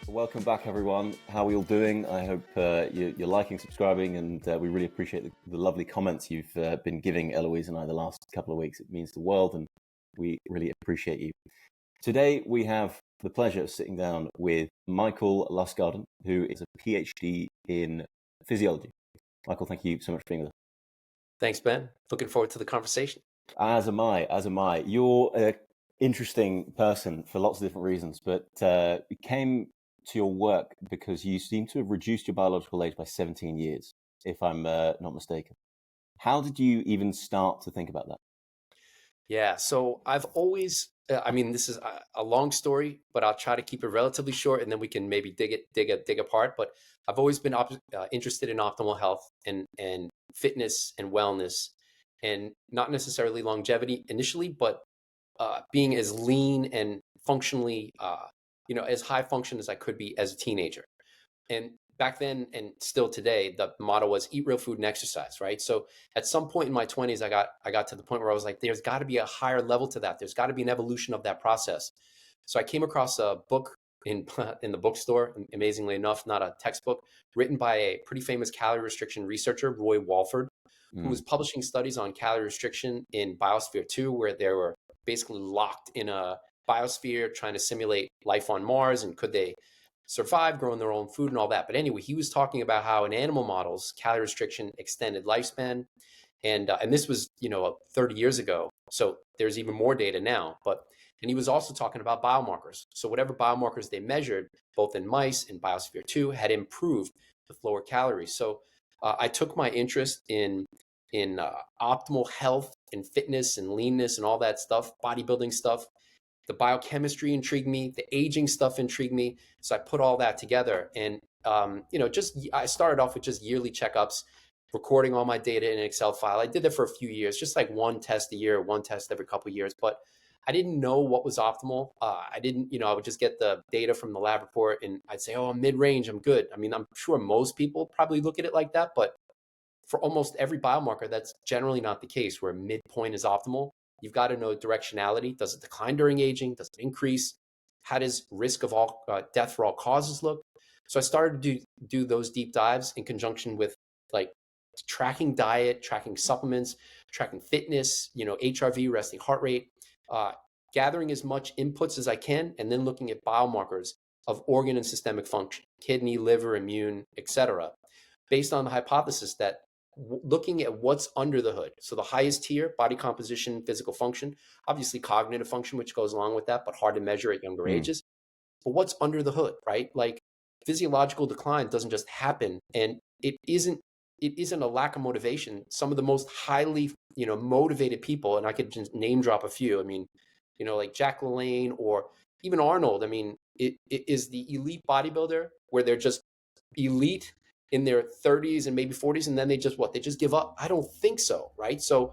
Welcome back, everyone. How are we all doing? I hope you're liking, subscribing, and we really appreciate the lovely comments you've been giving Eloise and I the last couple of weeks. It means the world, and we really appreciate you. Today, we have the pleasure of sitting down with Michael Lustgarten, who is a PhD in physiology. Michael, thank you so much for being with us. Thanks, Ben. Looking forward to the conversation. As am I. You're an interesting person for lots of different reasons, but we came to your work because you seem to have reduced your biological age by 17 years, if I'm not mistaken. How did you even start to think about that? Yeah, so I've always, this is a long story, but I'll try to keep it relatively short, and then we can maybe dig apart. But I've always been interested in optimal health and fitness and wellness, and not necessarily longevity initially, but being as lean and functionally, as high function as I could be as a teenager. And back then and still today, the motto was eat real food and exercise, right? So at some point in my 20s, I got to the point where I was like, there's got to be a higher level to that. There's got to be an evolution of that process. So I came across a book in the bookstore, amazingly enough, not a textbook, written by a pretty famous calorie restriction researcher, Roy Walford, who was publishing studies on calorie restriction in Biosphere 2, where they were basically locked in a biosphere trying to simulate life on Mars, and could they survive growing their own food and all that. But anyway, he was talking about how in animal models, calorie restriction extended lifespan. And this was, 30 years ago. So there's even more data now. And he was also talking about biomarkers. So whatever biomarkers they measured, both in mice and Biosphere 2, had improved with lower calories. So I took my interest in optimal health and fitness and leanness and all that stuff, bodybuilding stuff. The biochemistry intrigued me, the aging stuff intrigued me. So I put all that together, and I started off with just yearly checkups, recording all my data in an Excel file. I did that for a few years, just like one test a year, one test every couple of years. But I didn't know what was optimal. I would just get the data from the lab report, and I'd say, oh, I'm mid-range, I'm good. I mean, I'm sure most people probably look at it like that, but for almost every biomarker, that's generally not the case, where midpoint is optimal. You've got to know directionality. Does it decline during aging? Does it increase? How does risk of all death for all causes look? So I started to do those deep dives in conjunction with like tracking diet, tracking supplements, tracking fitness, HRV, resting heart rate, gathering as much inputs as I can, and then looking at biomarkers of organ and systemic function, kidney, liver, immune, etc., based on the hypothesis that looking at what's under the hood. So the highest tier, body composition, physical function, obviously cognitive function, which goes along with that, but hard to measure at younger ages. But what's under the hood, right? Like physiological decline doesn't just happen, and it isn't a lack of motivation. Some of the most highly, motivated people, and I could just name drop a few. I mean, like Jack LaLanne or even Arnold. I mean, it is the elite bodybuilder where they're just elite in their 30s and maybe 40s, and then they just give up. I don't think so, right? So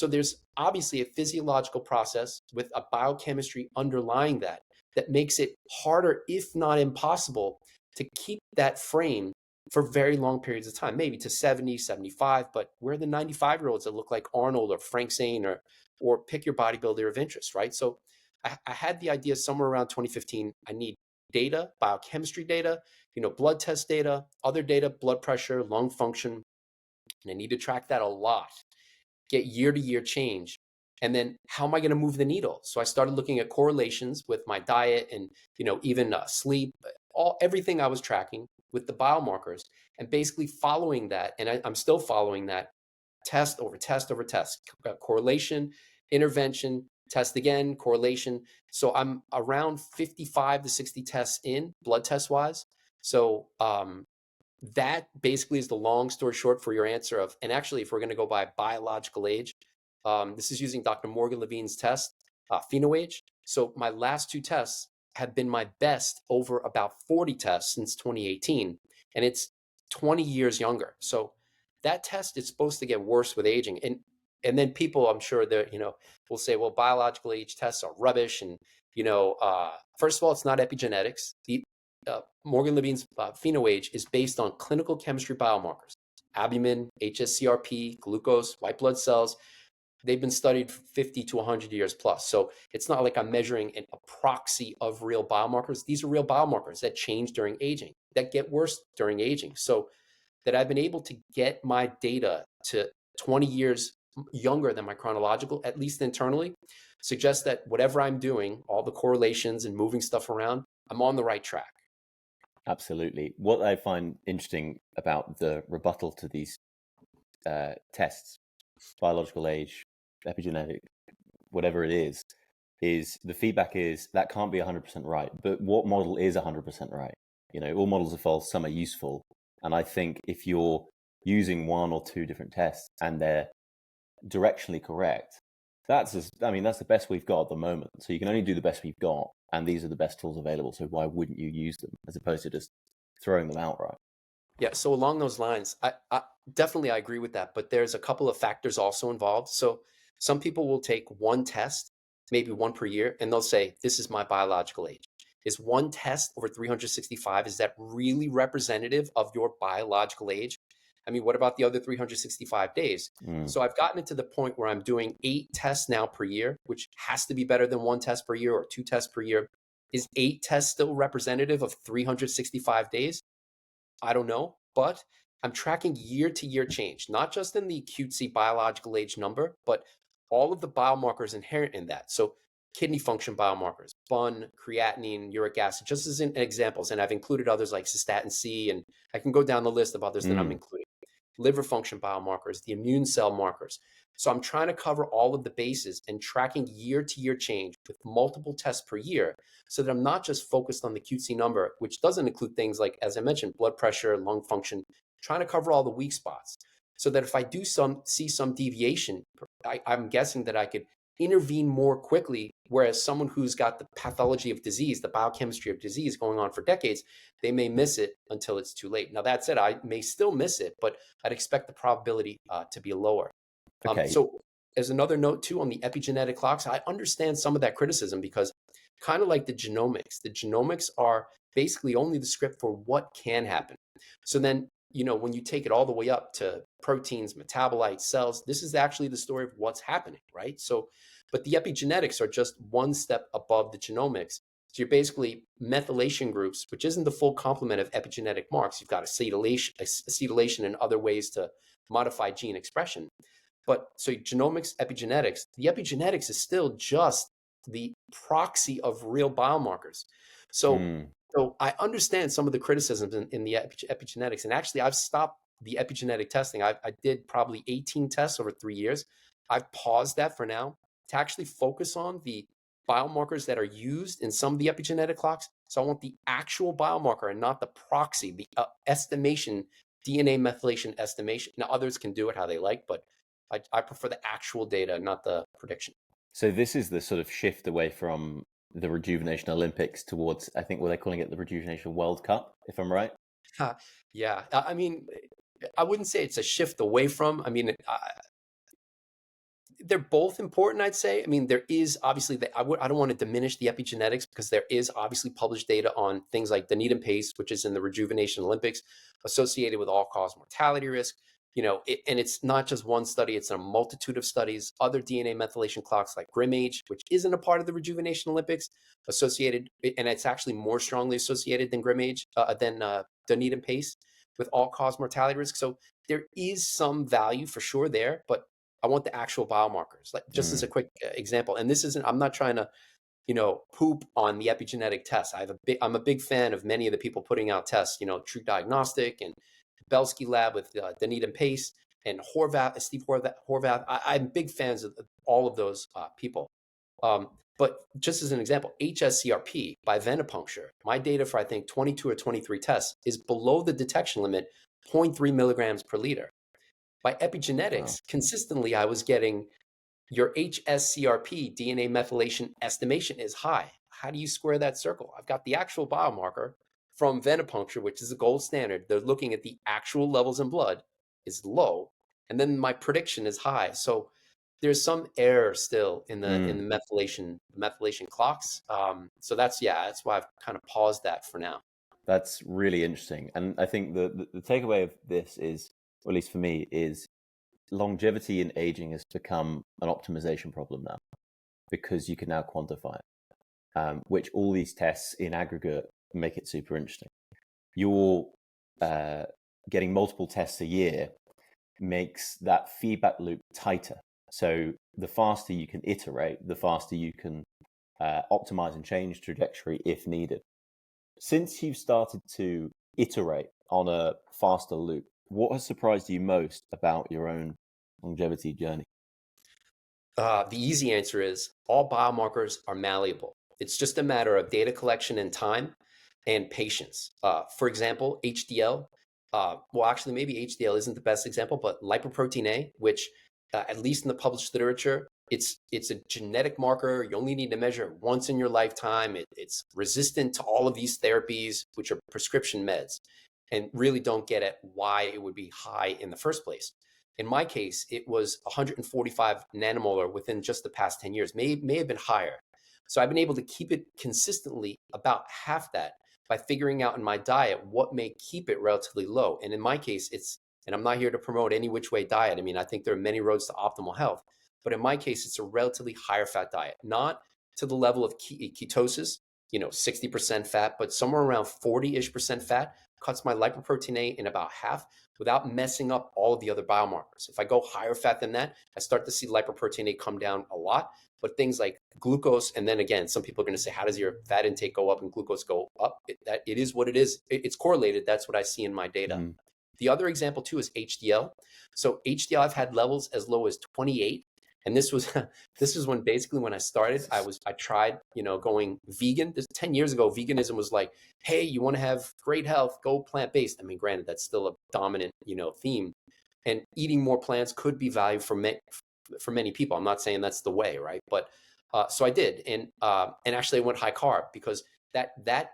there's obviously a physiological process with a biochemistry underlying that makes it harder, if not impossible, to keep that frame for very long periods of time, maybe to 70, 75, but we're the 95-year-olds that look like Arnold or Frank Zane or pick your bodybuilder of interest, right? So I had the idea somewhere around 2015, I need data, biochemistry data, blood test data, other data, blood pressure, lung function, and I need to track that a lot, get year-to-year change. And then how am I going to move the needle? So I started looking at correlations with my diet and, even sleep, everything I was tracking with the biomarkers, and basically following that. And I'm still following that test over test over test, correlation, intervention, test again, correlation. So I'm around 55 to 60 tests in, blood test wise. So that basically is the long story short for your answer of, and actually, if we're going to go by biological age, this is using Dr. Morgan Levine's test, PhenoAge. So my last two tests have been my best over about 40 tests since 2018, and it's 20 years younger. So that test is supposed to get worse with aging. And then people, I'm sure that, will say, well, biological age tests are rubbish. And, first of all, it's not epigenetics. The Morgan Levine's PhenoAge is based on clinical chemistry biomarkers, albumin, HSCRP, glucose, white blood cells, they've been studied for 50 to 100 years plus. So it's not like I'm measuring a proxy of real biomarkers. These are real biomarkers that change during aging, that get worse during aging. So that I've been able to get my data to 20 years younger than my chronological, at least internally, suggests that whatever I'm doing, all the correlations and moving stuff around, I'm on the right track. Absolutely. What I find interesting about the rebuttal to these tests, biological age, epigenetic, whatever it is the feedback is that can't be 100% right. But what model is 100% right? You know, all models are false, some are useful. And I think if you're using one or two different tests and they're directionally correct, that's the best we've got at the moment. So you can only do the best we've got, and these are the best tools available. So why wouldn't you use them as opposed to just throwing them outright? Yeah, so along those lines, I definitely I agree with that, but there's a couple of factors also involved. So some people will take one test, maybe one per year, and they'll say, this is my biological age. Is one test over 365, is that really representative of your biological age? I mean, what about the other 365 days? So I've gotten it to the point where I'm doing 8 tests now per year, which has to be better than one test per year or 2 tests per year. Is 8 tests still representative of 365 days? I don't know, but I'm tracking year to year change, not just in the cutesy biological age number, but all of the biomarkers inherent in that. So kidney function biomarkers, BUN, creatinine, uric acid, just as in examples. And I've included others like cystatin C, and I can go down the list of others that I'm including. Liver function biomarkers, the immune cell markers. So I'm trying to cover all of the bases and tracking year to year change with multiple tests per year so that I'm not just focused on the cutesy number, which doesn't include things like, as I mentioned, blood pressure, lung function, trying to cover all the weak spots so that if I do see some deviation, I'm guessing that I could intervene more quickly. Whereas someone who's got the pathology of disease, the biochemistry of disease going on for decades, they may miss it until it's too late. Now, that said, I may still miss it, but I'd expect the probability to be lower. Okay. So as another note too, on the epigenetic clocks, I understand some of that criticism because kind of like the genomics are basically only the script for what can happen. So then, when you take it all the way up to proteins, metabolites, cells, this is actually the story of what's happening, right? So, but the epigenetics are just one step above the genomics. So you're basically methylation groups, which isn't the full complement of epigenetic marks. You've got acetylation and other ways to modify gene expression. But so genomics, epigenetics, the epigenetics is still just the proxy of real biomarkers. So I understand some of the criticisms in the epigenetics. And actually, I've stopped the epigenetic testing. I did probably 18 tests over 3 years. I've paused that for now to actually focus on the biomarkers that are used in some of the epigenetic clocks. So I want the actual biomarker and not the proxy, the estimation, DNA methylation estimation. Now, others can do it how they like, but I prefer the actual data, not the prediction. So this is the sort of shift away from the Rejuvenation Olympics towards, I think, what they're calling it, the Rejuvenation World Cup, if I'm right. Yeah, I mean, I wouldn't say it's a shift away from. I mean, they're both important, I'd say. I mean, there is obviously I don't want to diminish the epigenetics because there is obviously published data on things like the Needham pace, which is in the Rejuvenation Olympics, associated with all-cause mortality risk. And it's not just one study, it's a multitude of studies. Other DNA methylation clocks like GrimAge, which isn't a part of the Rejuvenation Olympics, associated, and it's actually more strongly associated than GrimAge, than the Needham pace with all-cause mortality risk. So there is some value for sure there, but I want the actual biomarkers, like just as a quick example. And this isn't, I'm not trying to, poop on the epigenetic tests. I'm a big fan of many of the people putting out tests, True Diagnostic and Belsky Lab with the Needham pace and Steve Horvath. I'm big fans of all of those people. But just as an example, HSCRP by venipuncture, my data for I think 22 or 23 tests is below the detection limit, 0.3 milligrams per liter. By epigenetics, consistently I was getting your HSCRP DNA methylation estimation is high. How do you square that circle? I've got the actual biomarker from venipuncture, which is the gold standard. They're looking at the actual levels in blood is low, and then my prediction is high. So there's some error still in the methylation clocks. So that's why I've kind of paused that for now. That's really interesting, and I think the takeaway of this is, or at least for me, is longevity in aging has become an optimization problem now because you can now quantify it, which all these tests in aggregate make it super interesting. You're getting multiple tests a year makes that feedback loop tighter. So the faster you can iterate, the faster you can optimize and change trajectory if needed. Since you've started to iterate on a faster loop, what has surprised you most about your own longevity journey? The easy answer is all biomarkers are malleable. It's just a matter of data collection and time and patience. For example, HDL, well, actually, maybe HDL isn't the best example, but lipoprotein A, which at least in the published literature, it's a genetic marker. You only need to measure it once in your lifetime. It's resistant to all of these therapies, which are prescription meds, and really don't get at why it would be high in the first place. In my case, it was 145 nanomolar within just the past 10 years, may have been higher. So I've been able to keep it consistently about half that by figuring out in my diet what may keep it relatively low. And in my case, and I'm not here to promote any which way diet. I mean, I think there are many roads to optimal health, but in my case, it's a relatively higher fat diet, not to the level of ketosis, 60% fat, but somewhere around 40-ish% fat cuts my lipoprotein A in about half without messing up all of the other biomarkers. If I go higher fat than that, I start to see lipoprotein A come down a lot. But things like glucose, and then again, some people are going to say, how does your fat intake go up and glucose go up? It is what it is. It's correlated. That's what I see in my data. Mm. The other example too is HDL. So HDL, I've had levels as low as 28. And this was when basically when I started, I tried, going vegan. This 10 years ago, veganism was like, hey, you want to have great health, go plant-based. I mean, granted, that's still a dominant, theme. And eating more plants could be valued for many people. I'm not saying that's the way, right? But so I did, and actually I went high carb because that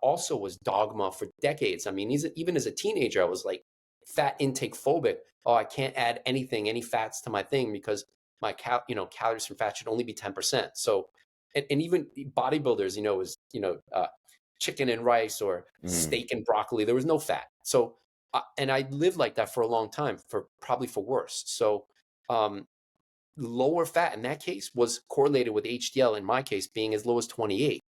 also was dogma for decades. I mean, even as a teenager, I was like fat intake phobic. Oh, I can't add any fats to my thing because my calories from fat should only be 10%. So, and even bodybuilders, is chicken and rice or steak and broccoli. There was no fat. So, and I lived like that for a long time, probably for worse. So, lower fat in that case was correlated with HDL in my case being as low as 28.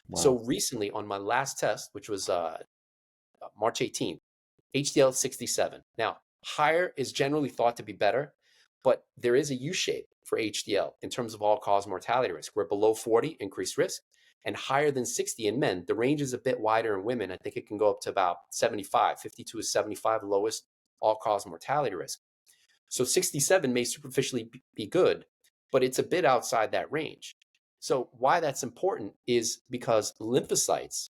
Wow. So recently on my last test, which was March 18th, HDL 67. Now, higher is generally thought to be better, but there is a U-shape for HDL in terms of all-cause mortality risk, where below 40, increased risk, and higher than 60 in men. The range is a bit wider in women. I think it can go up to about 75, 52 to 75, lowest all-cause mortality risk. So 67 may superficially be good, but it's a bit outside that range. So why that's important is because lymphocytes,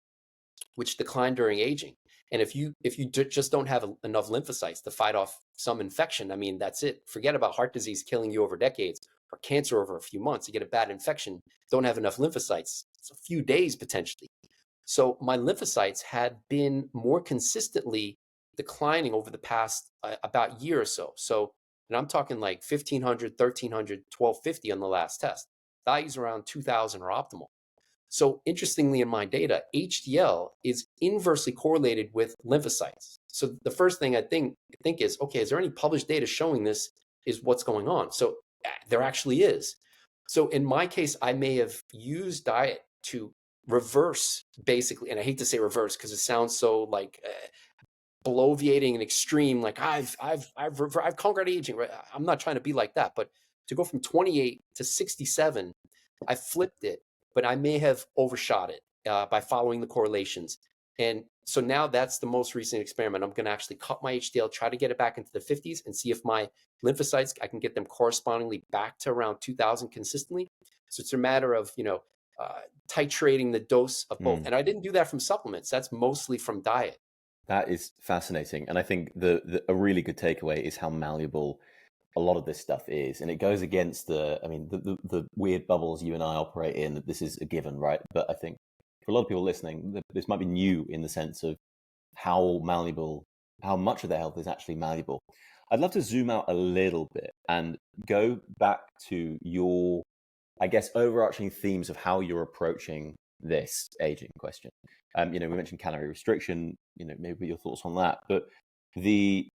which decline during aging, and if you just don't have enough lymphocytes to fight off some infection, I mean, that's it. Forget about heart disease killing you over decades or cancer over a few months. You get a bad infection, don't have enough lymphocytes. It's a few days potentially. So my lymphocytes had been more consistently declining over the past about year or so. So, and I'm talking like 1,500, 1,300, 1,250 on the last test. Values around 2,000 are optimal. So interestingly, in my data, HDL is inversely correlated with lymphocytes. So the first thing I think is, okay, is there any published data showing this is what's going on? So there actually is. So in my case, I may have used diet to reverse basically, and I hate to say reverse because it sounds so like bloviating and extreme, like I've conquered aging. Right? I'm not trying to be like that, but to go from 28 to 67, I flipped it, but I may have overshot it by following the correlations. And so now that's the most recent experiment. I'm going to actually cut my HDL, try to get it back into the 50s and see if my lymphocytes, I can get them correspondingly back to around 2,000 consistently. So it's a matter of, titrating the dose of both. And I didn't do that from supplements. That's mostly from diet. That is fascinating. And I think a really good takeaway is how malleable a lot of this stuff is. And it goes against the weird bubbles you and I operate in, that this is a given, right? But I think for a lot of people listening, this might be new in the sense of how much of their health is actually malleable. I'd love to zoom out a little bit and go back to your, I guess, overarching themes of how you're approaching this aging question. We mentioned calorie restriction, maybe your thoughts on that, but the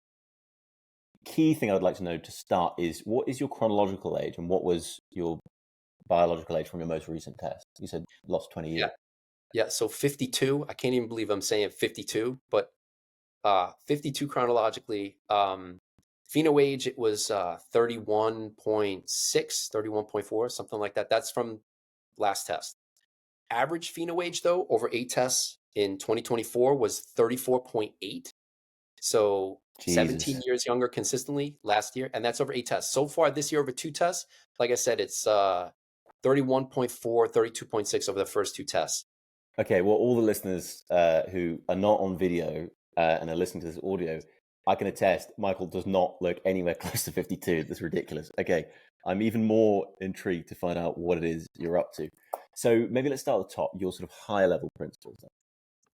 key thing I'd like to know to start is, what is your chronological age and what was your biological age from your most recent test? You said lost 20 years. Yeah. Yeah. So 52, I can't even believe I'm saying 52, but 52 chronologically. Pheno age, it was 31.6, 31.4, something like that. That's from last test. Average pheno age, though, over 8 tests in 2024 was 34.8. So 17 Jesus. years younger consistently last year, and that's over 8 tests. So far this year, over 2 tests, like I said, it's 31.4, 32.6 over the first 2 tests. Okay, well, all the listeners who are not on video and are listening to this audio, I can attest Michael does not look anywhere close to 52. That's ridiculous. Okay, I'm even more intrigued to find out what it is you're up to. So maybe let's start at the top, your sort of higher level principles.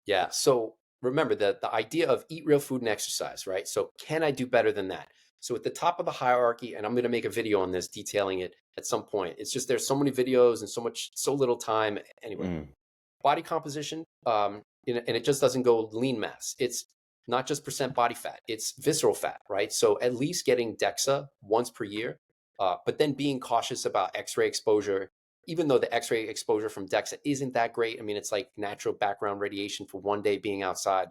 Yeah. So remember the idea of eat real food and exercise, right? So can I do better than that? So at the top of the hierarchy, and I'm going to make a video on this detailing it at some point. It's just there's so many videos and so little time. Anyway, body composition, and it just doesn't go lean mass. It's not just percent body fat, it's visceral fat, right? So at least getting DEXA once per year, but then being cautious about X-ray exposure, even though the X-ray exposure from DEXA isn't that great. I mean, it's like natural background radiation for one day being outside.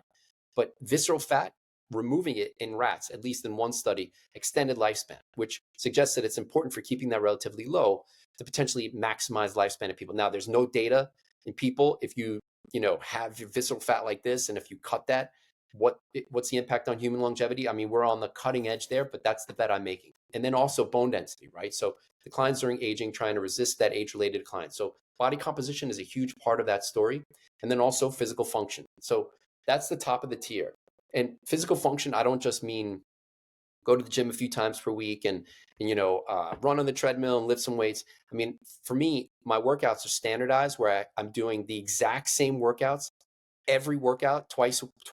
But visceral fat, removing it in rats, at least in one study, extended lifespan, which suggests that it's important for keeping that relatively low to potentially maximize lifespan of people. Now, there's no data in people. If you have your visceral fat like this, and if you cut that, what's the impact on human longevity? I mean, we're on the cutting edge there, but that's the bet I'm making. And then also bone density, right? So declines during aging, trying to resist that age-related decline. So body composition is a huge part of that story. And then also physical function. So that's the top of the tier. And physical function, I don't just mean go to the gym a few times per week and run on the treadmill and lift some weights. I mean, for me, my workouts are standardized where I'm doing the exact same workouts every workout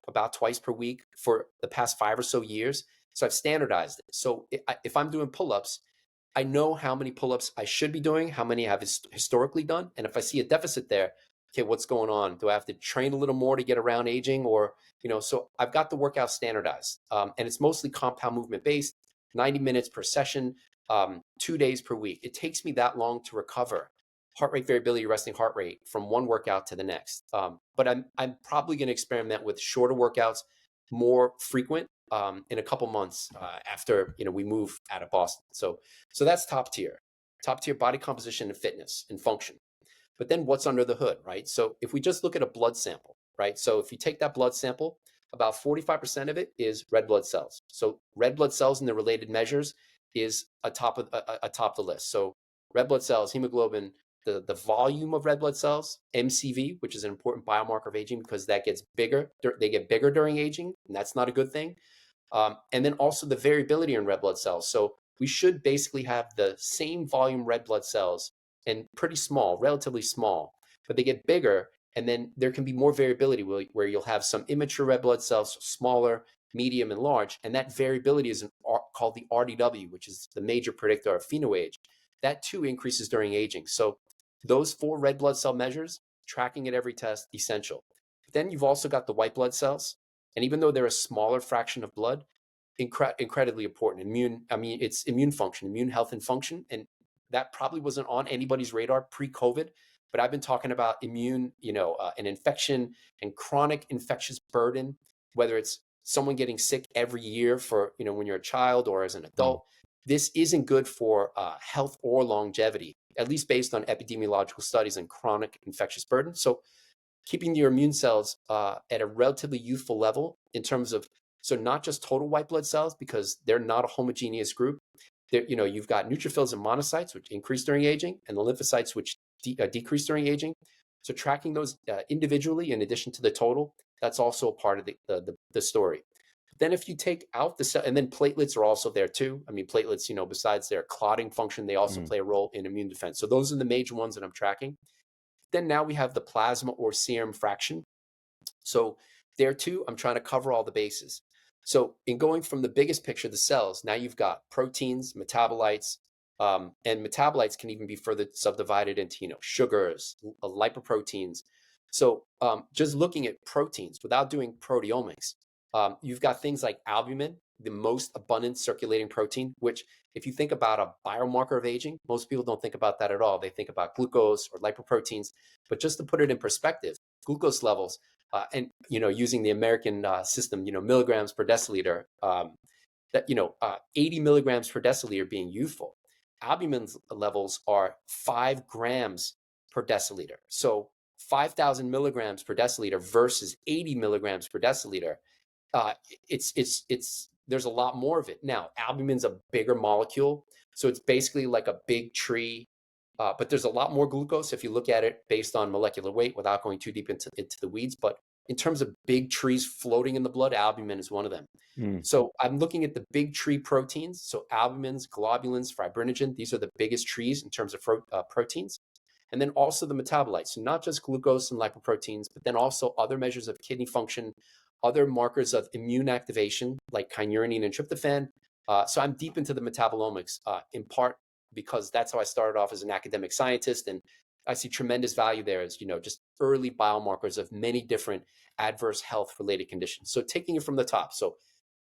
about twice per week for the past 5 or so years. So I've standardized it. So if I'm doing pull-ups, I know how many pull-ups I should be doing, how many I've historically done. And if I see a deficit there, okay, what's going on? Do I have to train a little more to get around aging? Or, so I've got the workout standardized. And it's mostly compound movement based, 90 minutes per session, 2 days per week. It takes me that long to recover heart rate variability, resting heart rate from one workout to the next. But I'm probably going to experiment with shorter workouts, more frequent, in a couple months after we move out of Boston. So that's top tier body composition and fitness and function. But then what's under the hood, right? So if we just look at a blood sample, right? So if you take that blood sample, about 45% of it is red blood cells. So red blood cells and the related measures is atop the list. So red blood cells, hemoglobin, the volume of red blood cells, MCV, which is an important biomarker of aging because that gets bigger. They get bigger during aging, and that's not a good thing. And then also the variability in red blood cells. So we should basically have the same volume red blood cells and pretty small, relatively small, but they get bigger. And then there can be more variability where you'll have some immature red blood cells, smaller, medium, and large. And that variability is called the RDW, which is the major predictor of pheno age. That too increases during aging. So those 4 red blood cell measures, tracking at every test, essential. But then you've also got the white blood cells. And even though they're a smaller fraction of blood, incredibly important. It's immune function, immune health and function. And that probably wasn't on anybody's radar pre-COVID, but I've been talking about immune, an infection and chronic infectious burden, whether it's someone getting sick every year for, when you're a child or as an adult. This isn't good for health or longevity, at least based on epidemiological studies and chronic infectious burden. So keeping your immune cells at a relatively youthful level in terms of, so not just total white blood cells, because they're not a homogeneous group. You've got neutrophils and monocytes, which increase during aging, and the lymphocytes, which decrease during aging. So tracking those individually in addition to the total, that's also a part of the story. Then if you take out the cell, and then platelets are also there too. I mean, platelets, besides their clotting function, they also play a role in immune defense. So those are the major ones that I'm tracking. Then now we have the plasma or serum fraction. So there too, I'm trying to cover all the bases. So in going from the biggest picture, the cells, now you've got proteins, metabolites, and metabolites can even be further subdivided into, sugars, lipoproteins. So just looking at proteins without doing proteomics, you've got things like albumin, the most abundant circulating protein, which if you think about a biomarker of aging, most people don't think about that at all. They think about glucose or lipoproteins, but just to put it in perspective, glucose levels, and using the American system, milligrams per deciliter, 80 milligrams per deciliter being youthful. Albumin levels are 5 grams per deciliter. So 5,000 milligrams per deciliter versus 80 milligrams per deciliter. Uh, there's a lot more of it. Now, albumin's a bigger molecule, so it's basically like a big tree, but there's a lot more glucose if you look at it based on molecular weight without going too deep into the weeds. But in terms of big trees floating in the blood, albumin is one of them. So I'm looking at the big tree proteins. So albumins, globulins, fibrinogen, these are the biggest trees in terms of proteins. And then also the metabolites, so not just glucose and lipoproteins, but then also other measures of kidney function, other markers of immune activation like kynurenine and tryptophan. So I'm deep into the metabolomics, in part because that's how I started off as an academic scientist. And I see tremendous value there as, just early biomarkers of many different adverse health related conditions. So taking it from the top. So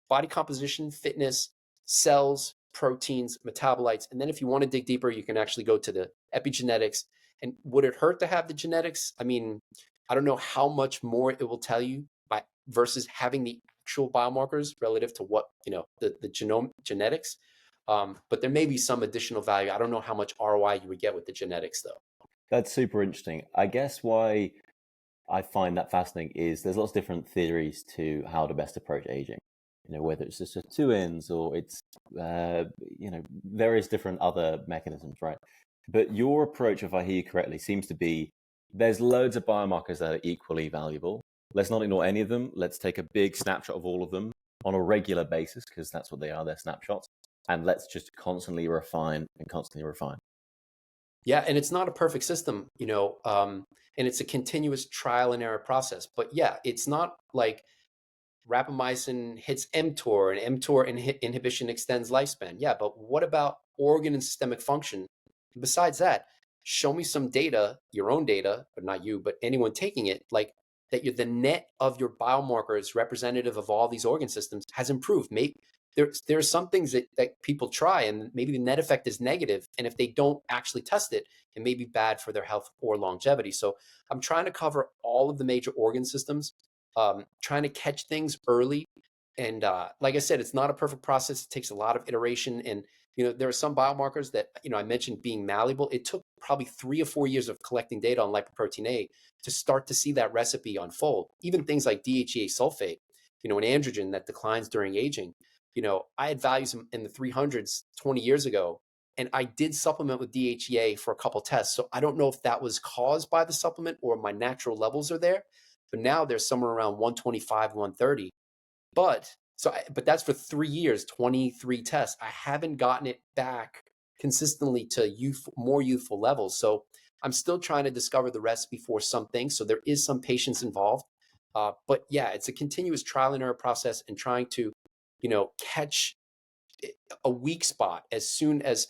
body composition, fitness, cells, proteins, metabolites. And then if you want to dig deeper, you can actually go to the epigenetics. And would it hurt to have the genetics? I mean, I don't know how much more it will tell you versus having the actual biomarkers relative to what, the genome genetics. But there may be some additional value. I don't know how much ROI you would get with the genetics though. That's super interesting. I guess why I find that fascinating is there's lots of different theories to how to best approach aging. Whether it's just a 2-ins or it's, various different other mechanisms, right? But your approach, if I hear you correctly, seems to be there's loads of biomarkers that are equally valuable. Let's not ignore any of them. Let's take a big snapshot of all of them on a regular basis, because that's what they are, they're snapshots. And let's just constantly refine and constantly refine. Yeah, and it's not a perfect system, and it's a continuous trial and error process. But yeah, it's not like rapamycin hits mTOR and mTOR inhibition extends lifespan. Yeah, but what about organ and systemic function? Besides that, show me some data, your own data, but not you, but anyone taking it, like that the net of your biomarkers representative of all these organ systems has improved. Maybe there's some things that people try and maybe the net effect is negative. And if they don't actually test it, it may be bad for their health or longevity. So I'm trying to cover all of the major organ systems, trying to catch things early. And like I said, it's not a perfect process. It takes a lot of iteration. And, there are some biomarkers that, I mentioned being malleable. It took probably 3 or 4 years of collecting data on lipoprotein A to start to see that recipe unfold. Even things like DHEA sulfate, an androgen that declines during aging. I had values in the 300s 20 years ago, and I did supplement with DHEA for a couple tests. So I don't know if that was caused by the supplement or my natural levels are there. But now they're somewhere around 125, 130. But that's for 3 years, 23 tests. I haven't gotten it back consistently to more youthful levels. So I'm still trying to discover the recipe for some things. So there is some patience involved. But yeah, it's a continuous trial and error process and trying to, catch a weak spot as soon as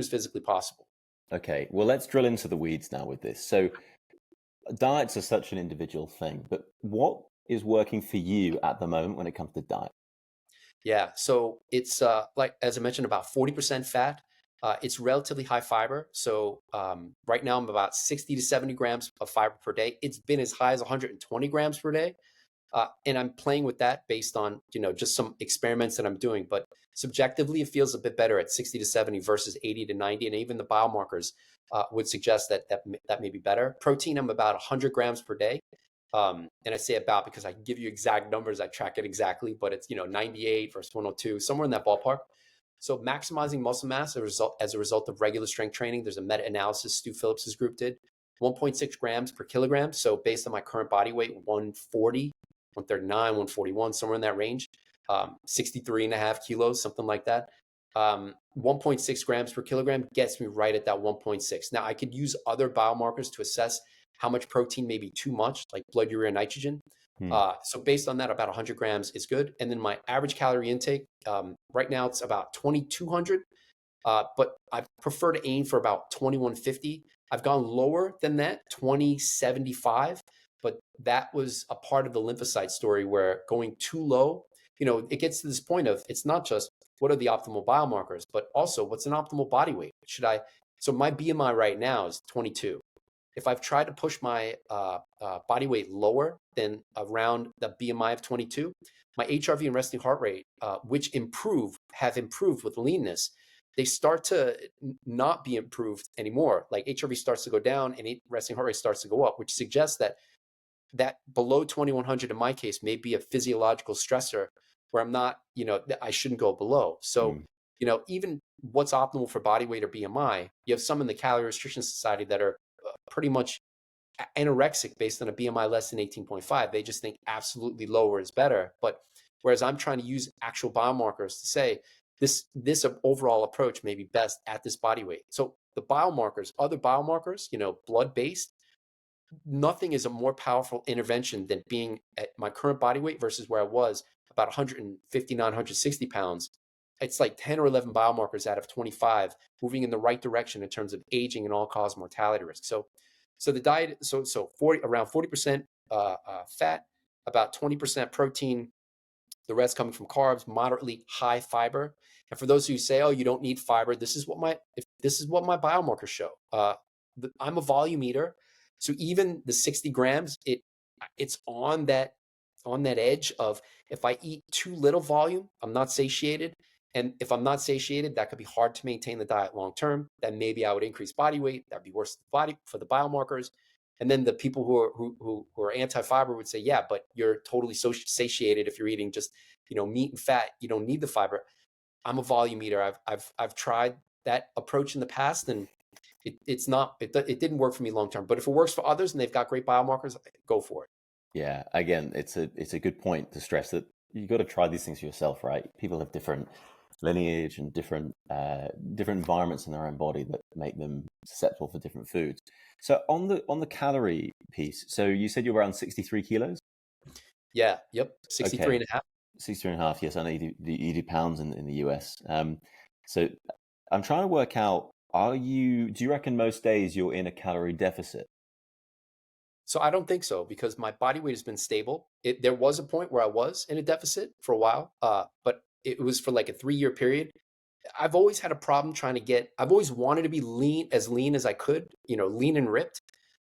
physically possible. Okay, well, let's drill into the weeds now with this. So diets are such an individual thing, but what is working for you at the moment when it comes to diet? Yeah, so it's like as I mentioned, about 40% fat. It's relatively high fiber. So right now I'm about 60 to 70 grams of fiber per day. It's been as high as 120 grams per day. And I'm playing with that based on, just some experiments that I'm doing. But subjectively, it feels a bit better at 60 to 70 versus 80 to 90. And even the biomarkers would suggest that may be better. Protein, I'm about 100 grams per day. And I say about because I can give you exact numbers. I track it exactly, but it's, 98 versus 102, somewhere in that ballpark. So maximizing muscle mass as a result of regular strength training. There's a meta-analysis Stu Phillips's group did, 1.6 grams per kilogram. So based on my current body weight, 140, 139, 141, somewhere in that range, 63 and a half kilos, something like that. 1.6 grams per kilogram gets me right at that 1.6. Now I could use other biomarkers to assess how much protein may be too much, like blood urea nitrogen. So based on that, about 100 grams is good. And then my average calorie intake, right now it's about 2,200, but I prefer to aim for about 2,150. I've gone lower than that, 2,075, but that was a part of the lymphocyte story where going too low it gets to this point of, it's not just what are the optimal biomarkers, but also what's an optimal body weight. So my BMI right now is 22. If I've tried to push my body weight lower than around the BMI of 22, my HRV and resting heart rate, which have improved with leanness, they start to not be improved anymore. Like HRV starts to go down and resting heart rate starts to go up, which suggests that below 2100 in my case may be a physiological stressor where I'm not, I shouldn't go below. So, even what's optimal for body weight or BMI, you have some in the Calorie Restriction Society that are pretty much anorexic based on a BMI less than 18.5. They just think absolutely lower is better. But whereas I'm trying to use actual biomarkers to say this overall approach may be best at this body weight. So the biomarkers, other biomarkers, blood-based, nothing is a more powerful intervention than being at my current body weight versus where I was about 159, 160 pounds. It's like 10 or 11 biomarkers out of 25 moving in the right direction in terms of aging and all-cause mortality risk. So the diet, so 40, around 40% fat, about 20% protein, the rest coming from carbs, moderately high fiber. And for those who say, "Oh, you don't need fiber," this is what my biomarkers show. I'm a volume eater, so even the 60 grams, it's on that edge of, if I eat too little volume, I'm not satiated. And if I'm not satiated, that could be hard to maintain the diet long term. Then maybe I would increase body weight. That'd be worse for the biomarkers. And then the people who are anti-fiber would say, yeah, but you're totally satiated if you're eating just meat and fat. You don't need the fiber. I'm a volume eater. I've tried that approach in the past, and it didn't work for me long term. But if it works for others and they've got great biomarkers, go for it. Yeah, again, it's a good point to stress that you got to try these things for yourself, right? People have different lineage and different environments in their own body that make them susceptible for different foods. So on the calorie piece, so you said you're around 63 kilos? Yeah, yep, 63 and a half. 63 and a half, yes, I know you do pounds in the US. So I'm trying to work out, do you reckon most days you're in a calorie deficit? So I don't think so, because my body weight has been stable. There was a point where I was in a deficit for a while, but it was for like a 3-year period. I've always had a problem I've always wanted to be lean as I could, lean and ripped.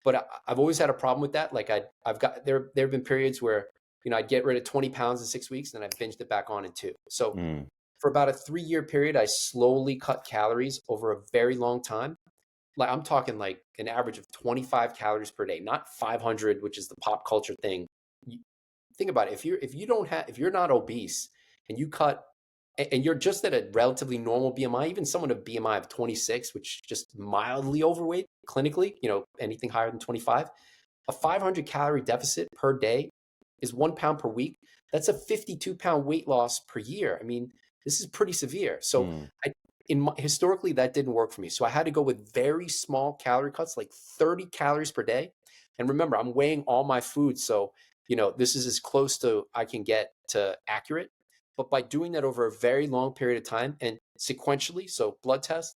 But I've always had a problem with that. Like there have been periods where, I'd get rid of 20 pounds in 6 weeks and then I binged it back on in 2. So for about a 3-year period, I slowly cut calories over a very long time. Like I'm talking like an average of 25 calories per day, not 500, which is the pop culture thing. Think about it. If you're not obese and you cut, and you're just at a relatively normal BMI, even someone of BMI of 26, which is just mildly overweight clinically, anything higher than 25, a 500 calorie deficit per day is 1 pound per week. That's a 52-pound weight loss per year. I mean, this is pretty severe. So historically, that didn't work for me. So I had to go with very small calorie cuts, like 30 calories per day. And remember, I'm weighing all my food. So, this is as close to I can get to accurate. But by doing that over a very long period of time and sequentially, so blood test,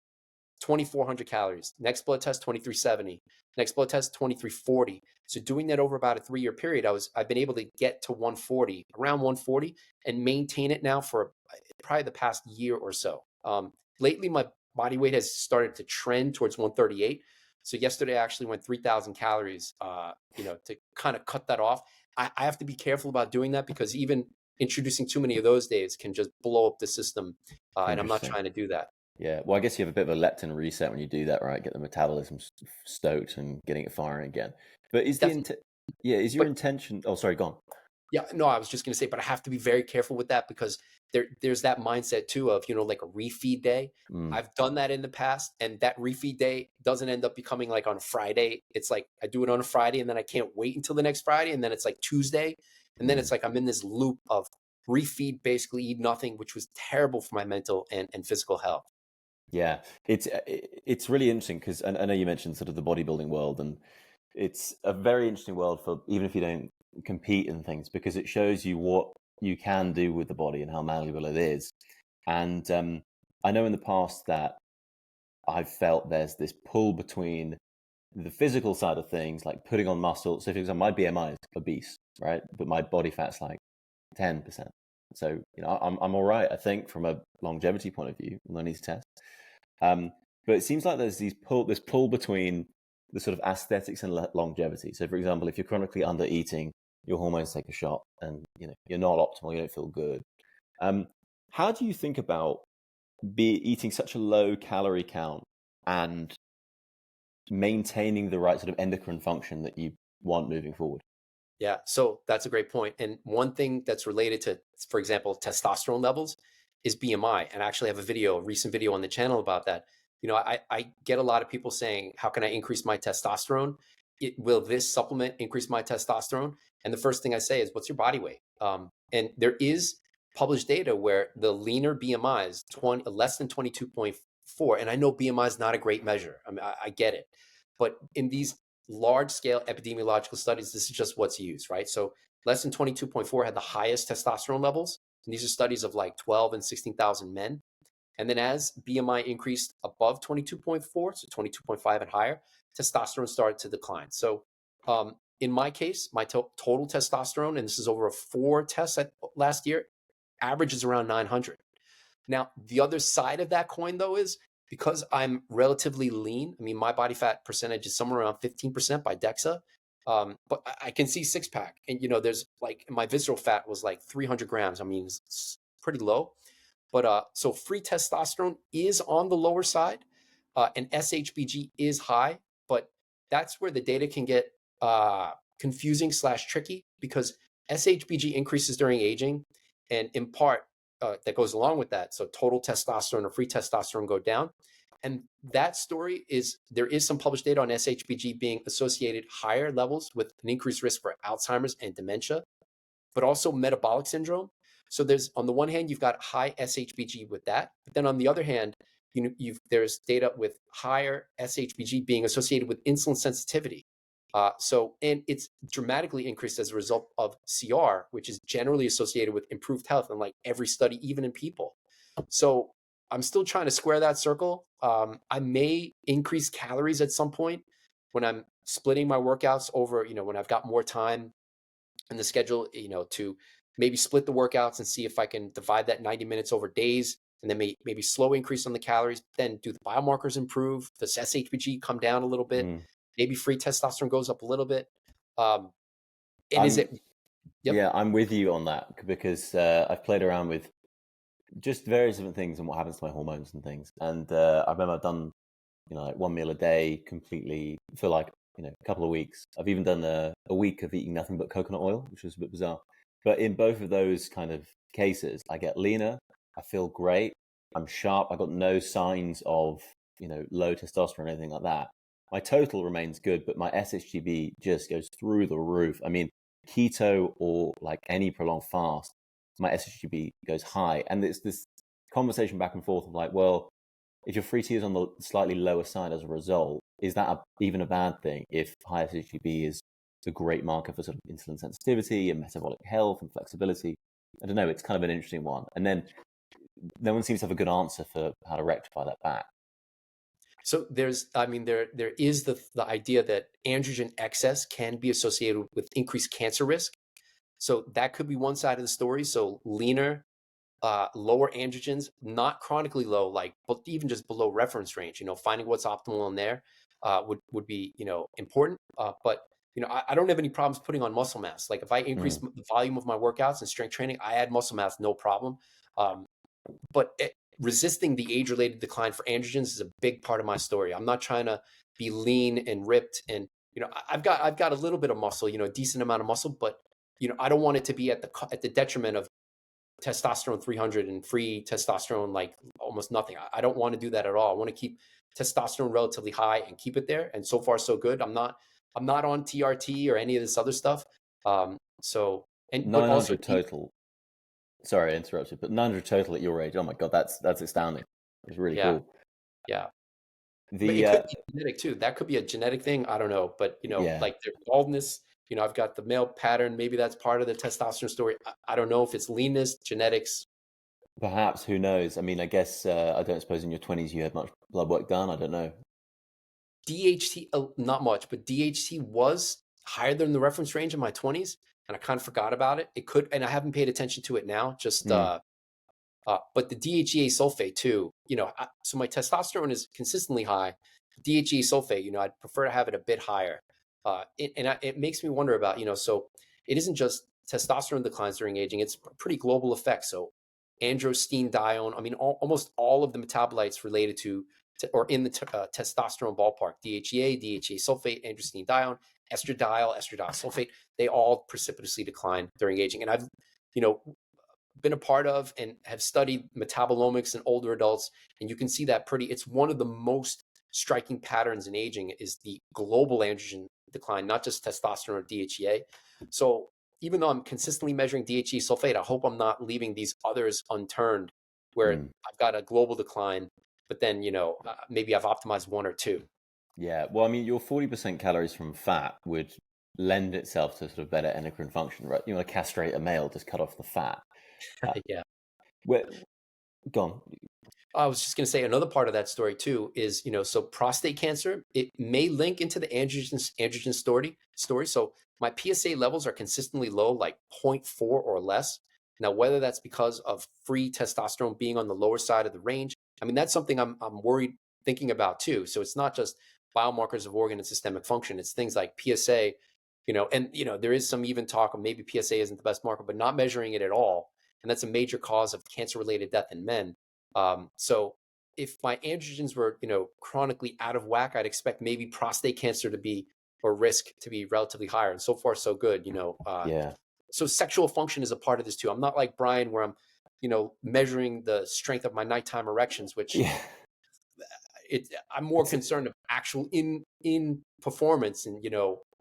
2,400 calories. Next blood test, 2,370. Next blood test, 2,340. So doing that over about a 3-year period, I've been able to get to 140, around 140, and maintain it now for probably the past year or so. Lately, my body weight has started to trend towards 138. So yesterday, I actually went 3,000 calories, to kind of cut that off. I have to be careful about doing that, because even introducing too many of those days can just blow up the system. And I'm not trying to do that. Yeah. Well, I guess you have a bit of a leptin reset when you do that, right? Get the metabolism stoked and getting it firing again. But is your intention? Oh, sorry, go on. Yeah, no, I was just going to say, but I have to be very careful with that, because there's that mindset too of, like a refeed day. I've done that in the past, and that refeed day doesn't end up becoming like on a Friday. It's like I do it on a Friday and then I can't wait until the next Friday, and then it's like Tuesday. And then it's like I'm in this loop of refeed, basically eat nothing, which was terrible for my mental and physical health. Yeah, it's really interesting, because I know you mentioned sort of the bodybuilding world, and it's a very interesting world for even if you don't compete in things, because it shows you what you can do with the body and how malleable it is. And I know in the past that I've felt there's this pull between the physical side of things, like putting on muscle. So for example, my BMI is obese, right? But my body fat's like 10%. So, I'm all right, I think, from a longevity point of view. No need to test. But it seems like there's this pull between the sort of aesthetics and longevity. So, for example, if you're chronically under eating, your hormones take a shot, and you're not optimal, you don't feel good. How do you think about eating such a low calorie count and maintaining the right sort of endocrine function that you want moving forward? Yeah, so that's a great point. And one thing that's related to, for example, testosterone levels is BMI. And I actually have a recent video on the channel about that. I get a lot of people saying, how can I increase my testosterone? Will this supplement increase my testosterone? And the first thing I say is, what's your body weight? And there is published data where the leaner BMI is less than 22.4. And I know BMI is not a great measure. I mean, I get it. But in these large scale epidemiological studies, this is just what's used, right? So less than 22.4 had the highest testosterone levels. And these are studies of like 12 and 16,000 men. And then as BMI increased above 22.4, so 22.5 and higher, testosterone started to decline. So in my case, my total testosterone, and this is over 4 tests last year, averages around 900. Now, the other side of that coin, though, is because I'm relatively lean. I mean, my body fat percentage is somewhere around 15% by DEXA. But I can see six pack. And, there's like my visceral fat was like 300 grams. I mean, it's pretty low. But so free testosterone is on the lower side, and SHBG is high. But that's where the data can get confusing / tricky, because SHBG increases during aging. And in part, that goes along with that. So total testosterone or free testosterone go down. And that story is, there is some published data on SHBG being associated higher levels with an increased risk for Alzheimer's and dementia, but also metabolic syndrome. So there's, on the one hand, you've got high SHBG with that. But then on the other hand, there's data with higher SHBG being associated with insulin sensitivity. And it's dramatically increased as a result of CR, which is generally associated with improved health in like every study, even in people. So I'm still trying to square that circle. I may increase calories at some point when I'm splitting my workouts over, when I've got more time in the schedule, to maybe split the workouts and see if I can divide that 90 minutes over days, and then maybe slow increase on the calories. Then do the biomarkers improve? Does SHBG come down a little bit? Maybe free testosterone goes up a little bit. And is it? Yep. Yeah, I'm with you on that, because I've played around with just various different things and what happens to my hormones and things. And I remember I've done, like one meal a day completely for like, a couple of weeks. I've even done a week of eating nothing but coconut oil, which was a bit bizarre. But in both of those kind of cases, I get leaner, I feel great, I'm sharp, I've got no signs of, low testosterone or anything like that. My total remains good, but my SHGB just goes through the roof. I mean, keto or like any prolonged fast, my SHGB goes high. And it's this conversation back and forth of like, well, if your free T is on the slightly lower side as a result, is that even a bad thing if high SHGB is a great marker for sort of insulin sensitivity and metabolic health and flexibility? I don't know. It's kind of an interesting one. And then no one seems to have a good answer for how to rectify that back. So there is the idea that androgen excess can be associated with increased cancer risk. So that could be one side of the story. So leaner, lower androgens, not chronically low, but even just below reference range, finding what's optimal in there would be, important. But I don't have any problems putting on muscle mass. Like if I increase the volume of my workouts and strength training, I add muscle mass, no problem. But resisting the age-related decline for androgens is a big part of my story. I'm not trying to be lean and ripped, and I've got a little bit of muscle, a decent amount of muscle, but I don't want it to be at the detriment of testosterone 300 and free testosterone like almost nothing. I don't want to do that at all. I want to keep testosterone relatively high and keep it there. And so far so good. I'm not on TRT or any of this other stuff. But 900 also total. Sorry, I interrupted, but 900 total at your age. Oh my God, that's astounding. It's really cool. Yeah. But it could be genetic too. That could be a genetic thing. I don't know. But, like their baldness, I've got the male pattern. Maybe that's part of the testosterone story. I don't know if it's leanness, genetics. Perhaps, who knows? I mean, I guess, I don't suppose in your 20s you had much blood work done. I don't know. DHT, not much, but DHT was higher than the reference range in my 20s. and I kind of forgot about it. It could, and I haven't paid attention to it now. Just Mm, but the DHEA sulfate too. So my testosterone is consistently high. DHEA sulfate, I'd prefer to have it a bit higher. It makes me wonder about, so it isn't just testosterone declines during aging; it's a pretty global effect. So androstenedione, I mean, almost all of the metabolites related or in the testosterone ballpark, DHEA, DHEA sulfate, androstenedione, estradiol sulfate, they all precipitously decline during aging. And I've, you know, been a part of and have studied metabolomics in older adults, and you can see that it's one of the most striking patterns in aging is the global androgen decline, not just testosterone or DHEA. So even though I'm consistently measuring DHEA sulfate, I hope I'm not leaving these others unturned where mm. I've got a global decline, but then, maybe I've optimized one or two. Yeah. Well, I mean, your 40% calories from fat would lend itself to sort of better endocrine function, right? You want to castrate a male, just cut off the fat. Uh, Yeah. where, gone. I was just going to say another part of that story too is, so prostate cancer, it may link into the androgen story. So my PSA levels are consistently low, like zero point 0.4 or less. Now, whether that's because of free testosterone being on the lower side of the range, I mean, that's something I'm worried thinking about too. So it's not just biomarkers of organ and systemic function. It's things like PSA, and, there is some even talk of maybe PSA isn't the best marker, but not measuring it at all. And that's a major cause of cancer-related death in men. So if my androgens were, chronically out of whack, I'd expect maybe prostate cancer to be or risk to be relatively higher. And so far, so good. Yeah. So sexual function is a part of this too. I'm not like Brian, where I'm, measuring the strength of my nighttime erections, which Yeah. I'm more It's concerned of actual in performance and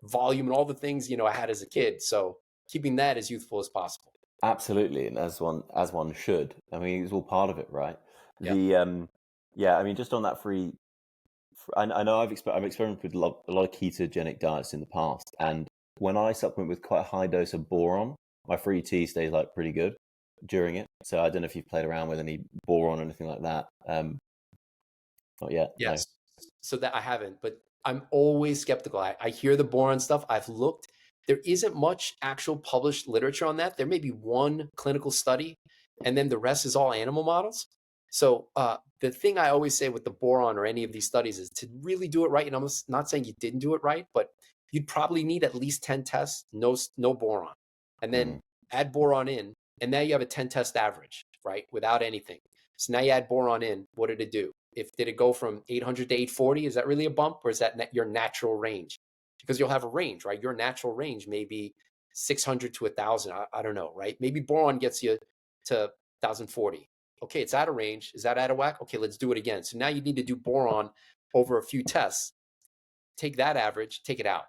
volume and all the things I had as a kid. So keeping that as youthful as possible. absolutely, and as one should. I mean, it's all part of it, right? Yeah. The yeah. I mean, just on that I know I've experimented with a lot of ketogenic diets in the past, and when I supplement with quite a high dose of boron, my free T stays like pretty good during it. So I don't know if you've played around with any boron or anything like that. Not yet. No. Yes. So that I haven't, but I'm always skeptical. I hear the boron stuff. I've looked. There isn't much actual published literature on that. There may be one clinical study, and then the rest is all animal models. So the thing I always say with the boron or any of these studies is to really do it right. And I'm not saying you didn't do it right, but you'd probably need at least 10 tests, no boron, and then Mm. add boron in, and now you have a 10 test average, right? Without anything. So now you add boron in. What did it do? Did it go from 800 to 840? Is that really a bump, or is that your natural range? Because you'll have a range, right? Your natural range may be 600 to 1,000. I don't know, right? Maybe boron gets you to 1,040. Okay, it's out of range. Is that out of whack? Okay, let's do it again. So now you need to do boron over a few tests. Take that average, take it out.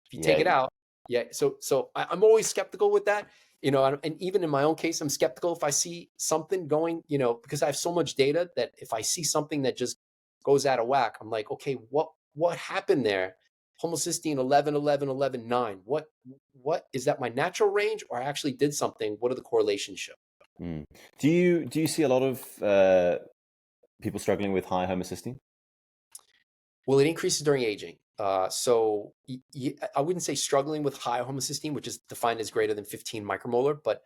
If you take Yeah. it out, yeah. So I'm always skeptical with that. And even in my own case, I'm skeptical if I see something going, because I have so much data that if I see something that just goes out of whack, I'm like, okay, what happened there? Homocysteine 11, 11, 11, 9. What is that my natural range, or I actually did something? What are the correlations show? Mm. Do you see a lot of people struggling with high homocysteine? Well, it increases during aging. So I wouldn't say struggling with high homocysteine, which is defined as greater than 15 micromolar, but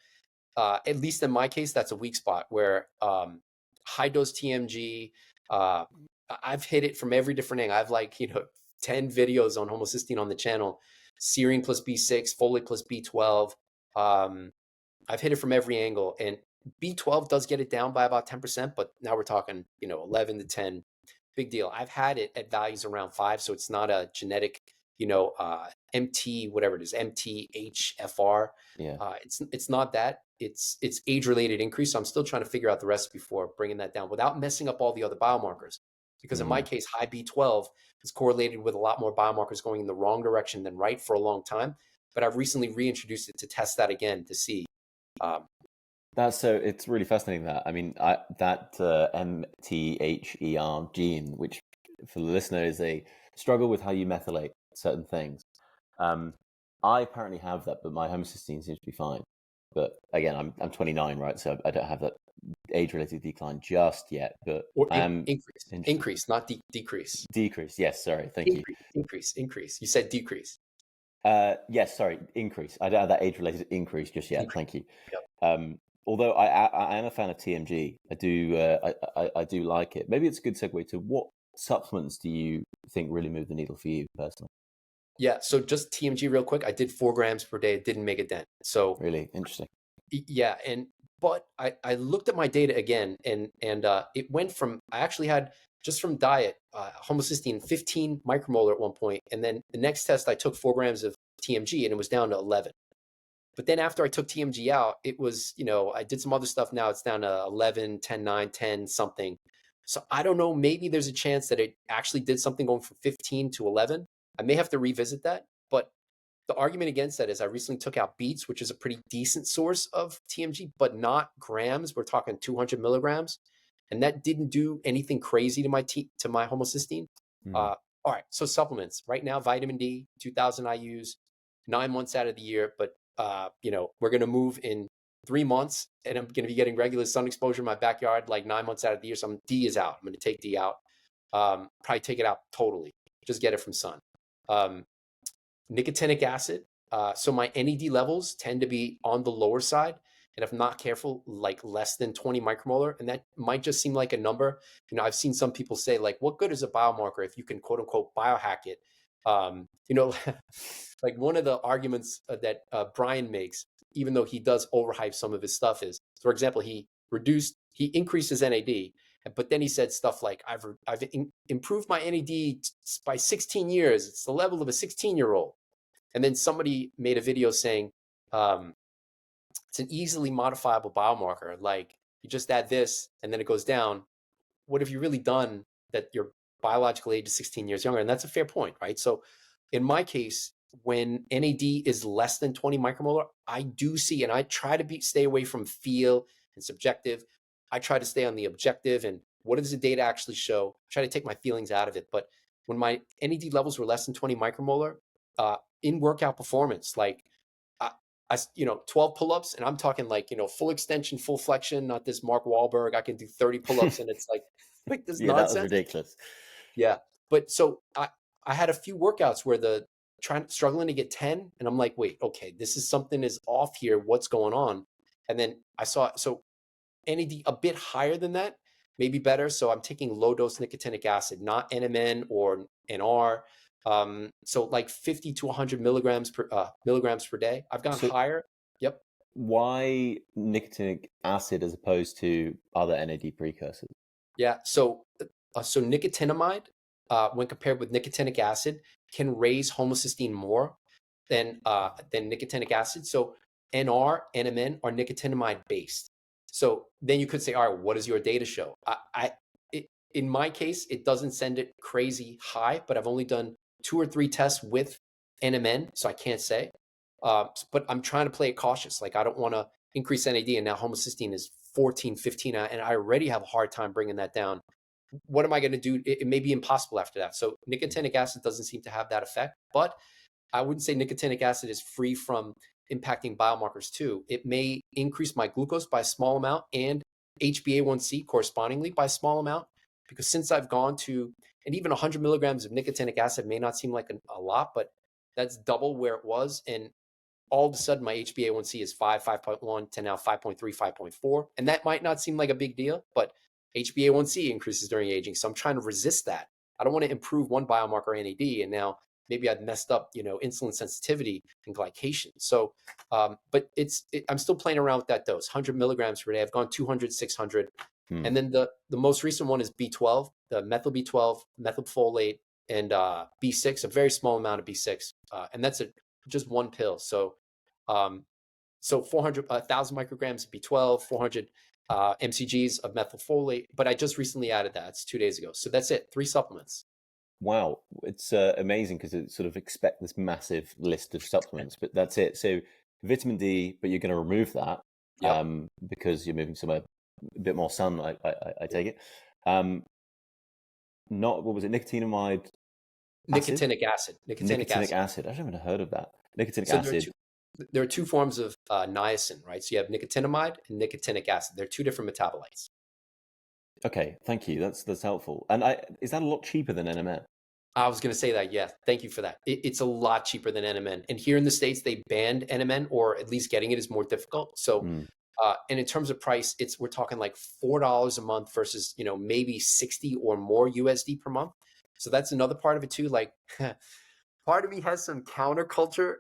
at least in my case, that's a weak spot where high dose TMG, I've hit it from every different angle. I've 10 videos on homocysteine on the channel, serine plus B6, folate plus B12. I've hit it from every angle, and B12 does get it down by about 10%, but now we're talking, 11 to 10. Big deal. I've had it at values around 5, so it's not a genetic, MT, whatever it is, MTHFR. Yeah. It's not that. It's age-related increase. So I'm still trying to figure out the recipe for bringing that down without messing up all the other biomarkers. Because in my Mm. case, high B12 is correlated with a lot more biomarkers going in the wrong direction than right for a long time. But I've recently reintroduced it to test that again to see. It's really fascinating that. I mean, that MTHER gene, which for the listener is a struggle with how you methylate certain things. I apparently have that, but my homocysteine seems to be fine. But again, I'm 29, right? So I don't have that age-related decline just yet. But Or I am interested. increase, not decrease. Decrease, yes. Sorry, thank you. Increase. You said decrease. Yes, sorry, increase. I don't have that age-related increase just yet. Increase. Thank you. Yep. Although I am a fan of TMG, I do like it. Maybe it's a good segue to what supplements do you think really move the needle for you personally? Yeah. So just TMG real quick. I did 4 grams per day. It didn't make a dent. So Really interesting. yeah. But I looked at my data again, and it went from, I actually had, just from diet, homocysteine 15 micromolar at one point, and then the next test I took 4 grams of TMG and it was down to 11. But then after I took TMG out, it was, I did some other stuff. Now it's down to 11, 10, 9, 10 something. So I don't know, maybe there's a chance that it actually did something going from 15 to 11. I may have to revisit that. But the argument against that is I recently took out beets, which is a pretty decent source of TMG, but not grams. We're talking 200 milligrams. And that didn't do anything crazy to my homocysteine. Mm. All right, so supplements. Right now, vitamin D, 2,000 I use 9 months out of the year, but we're going to move in 3 months, and I'm going to be getting regular sun exposure in my backyard like 9 months out of the year. So D is out. I'm going to take D out. Probably take it out totally. Just get it from sun. Nicotinic acid. So my NED levels tend to be on the lower side. And if I'm not careful, like less than 20 micromolar. And that might just seem like a number. I've seen some people say, like, what good is a biomarker if you can quote unquote biohack it? Like one of the arguments that Brian makes, even though he does overhype some of his stuff, is, for example, he increased his NAD, but then he said stuff like, I've improved my NAD by 16 years. It's the level of a 16-year-old. And then somebody made a video saying, it's an easily modifiable biomarker. Like, you just add this and then it goes down. What have you really done that your biological age is 16 years younger? And that's a fair point, right? So in my case, when NAD is less than 20 micromolar, I do see, and I try to stay away from feel and subjective. I try to stay on the objective and what does the data actually show? I try to take my feelings out of it. But when my NAD levels were less than 20 micromolar, in workout performance, like I 12 pull-ups, and I'm talking like, full extension, full flexion, not this Mark Wahlberg. I can do 30 pull-ups and it's like this Yeah, that was nonsense. ridiculous. Yeah. But so I had a few workouts where struggling to get 10, and I'm like, wait, okay, this is something is off here. What's going on? And then I saw, so NAD a bit higher than that, maybe better. So I'm taking low dose nicotinic acid, not NMN or NR. So like 50 to 100 milligrams per day. I've gone So higher. Yep. why nicotinic acid as opposed to other NAD precursors? Yeah. So nicotinamide, when compared with nicotinic acid, can raise homocysteine more than nicotinic acid. So NR, NMN are nicotinamide based. So then you could say, all right, what does your data show? In my case, it doesn't send it crazy high, but I've only done 2 or 3 tests with NMN, so I can't say. But I'm trying to play it cautious. Like, I don't want to increase NAD, and now homocysteine is 14, 15, and I already have a hard time bringing that down. What am I going to do? It may be impossible after that. So nicotinic acid doesn't seem to have that effect, but I wouldn't say nicotinic acid is free from impacting biomarkers too. It may increase my glucose by a small amount and HbA1c correspondingly by a small amount, because since I've gone to, and even 100 milligrams of nicotinic acid may not seem like a lot, but that's double where it was. And all of a sudden my HbA1c is 5, 5.1 to now 5.3, 5.4. And that might not seem like a big deal, but HbA1c increases during aging. So I'm trying to resist that. I don't want to improve one biomarker NAD, and now maybe I've messed up, insulin sensitivity and glycation. So, but I'm still playing around with that dose, 100 milligrams per day. I've gone 200, 600. And then the most recent one is B12, the methyl B12, methylfolate, and B6, a very small amount of B6. And that's just one pill. So, 400, 1,000 micrograms of B12, 400 mcgs of methylfolate. But I just recently added that. It's 2 days ago. So that's it. 3 supplements. Wow, it's amazing because it sort of expect this massive list of supplements, but that's it. So vitamin D, but you're going to remove that Yep. because you're moving somewhere a bit more sun. I take it. Not what was it? Nicotinamide acid? Nicotinic acid. Nicotinic acid. I haven't heard of that. Nicotinic So acid. there are two forms of niacin, right? So you have nicotinamide and nicotinic acid. They're 2 different metabolites. Okay, thank you. That's helpful. And is that a lot cheaper than NMN? I was going to say that. Yeah. Thank you for that. It's a lot cheaper than NMN. And here in the States, they banned NMN, or at least getting it is more difficult. So, Mm. and in terms of price, we're talking like $4 a month versus, maybe 60 or more USD per month. So that's another part of it too. Like part of me has some counterculture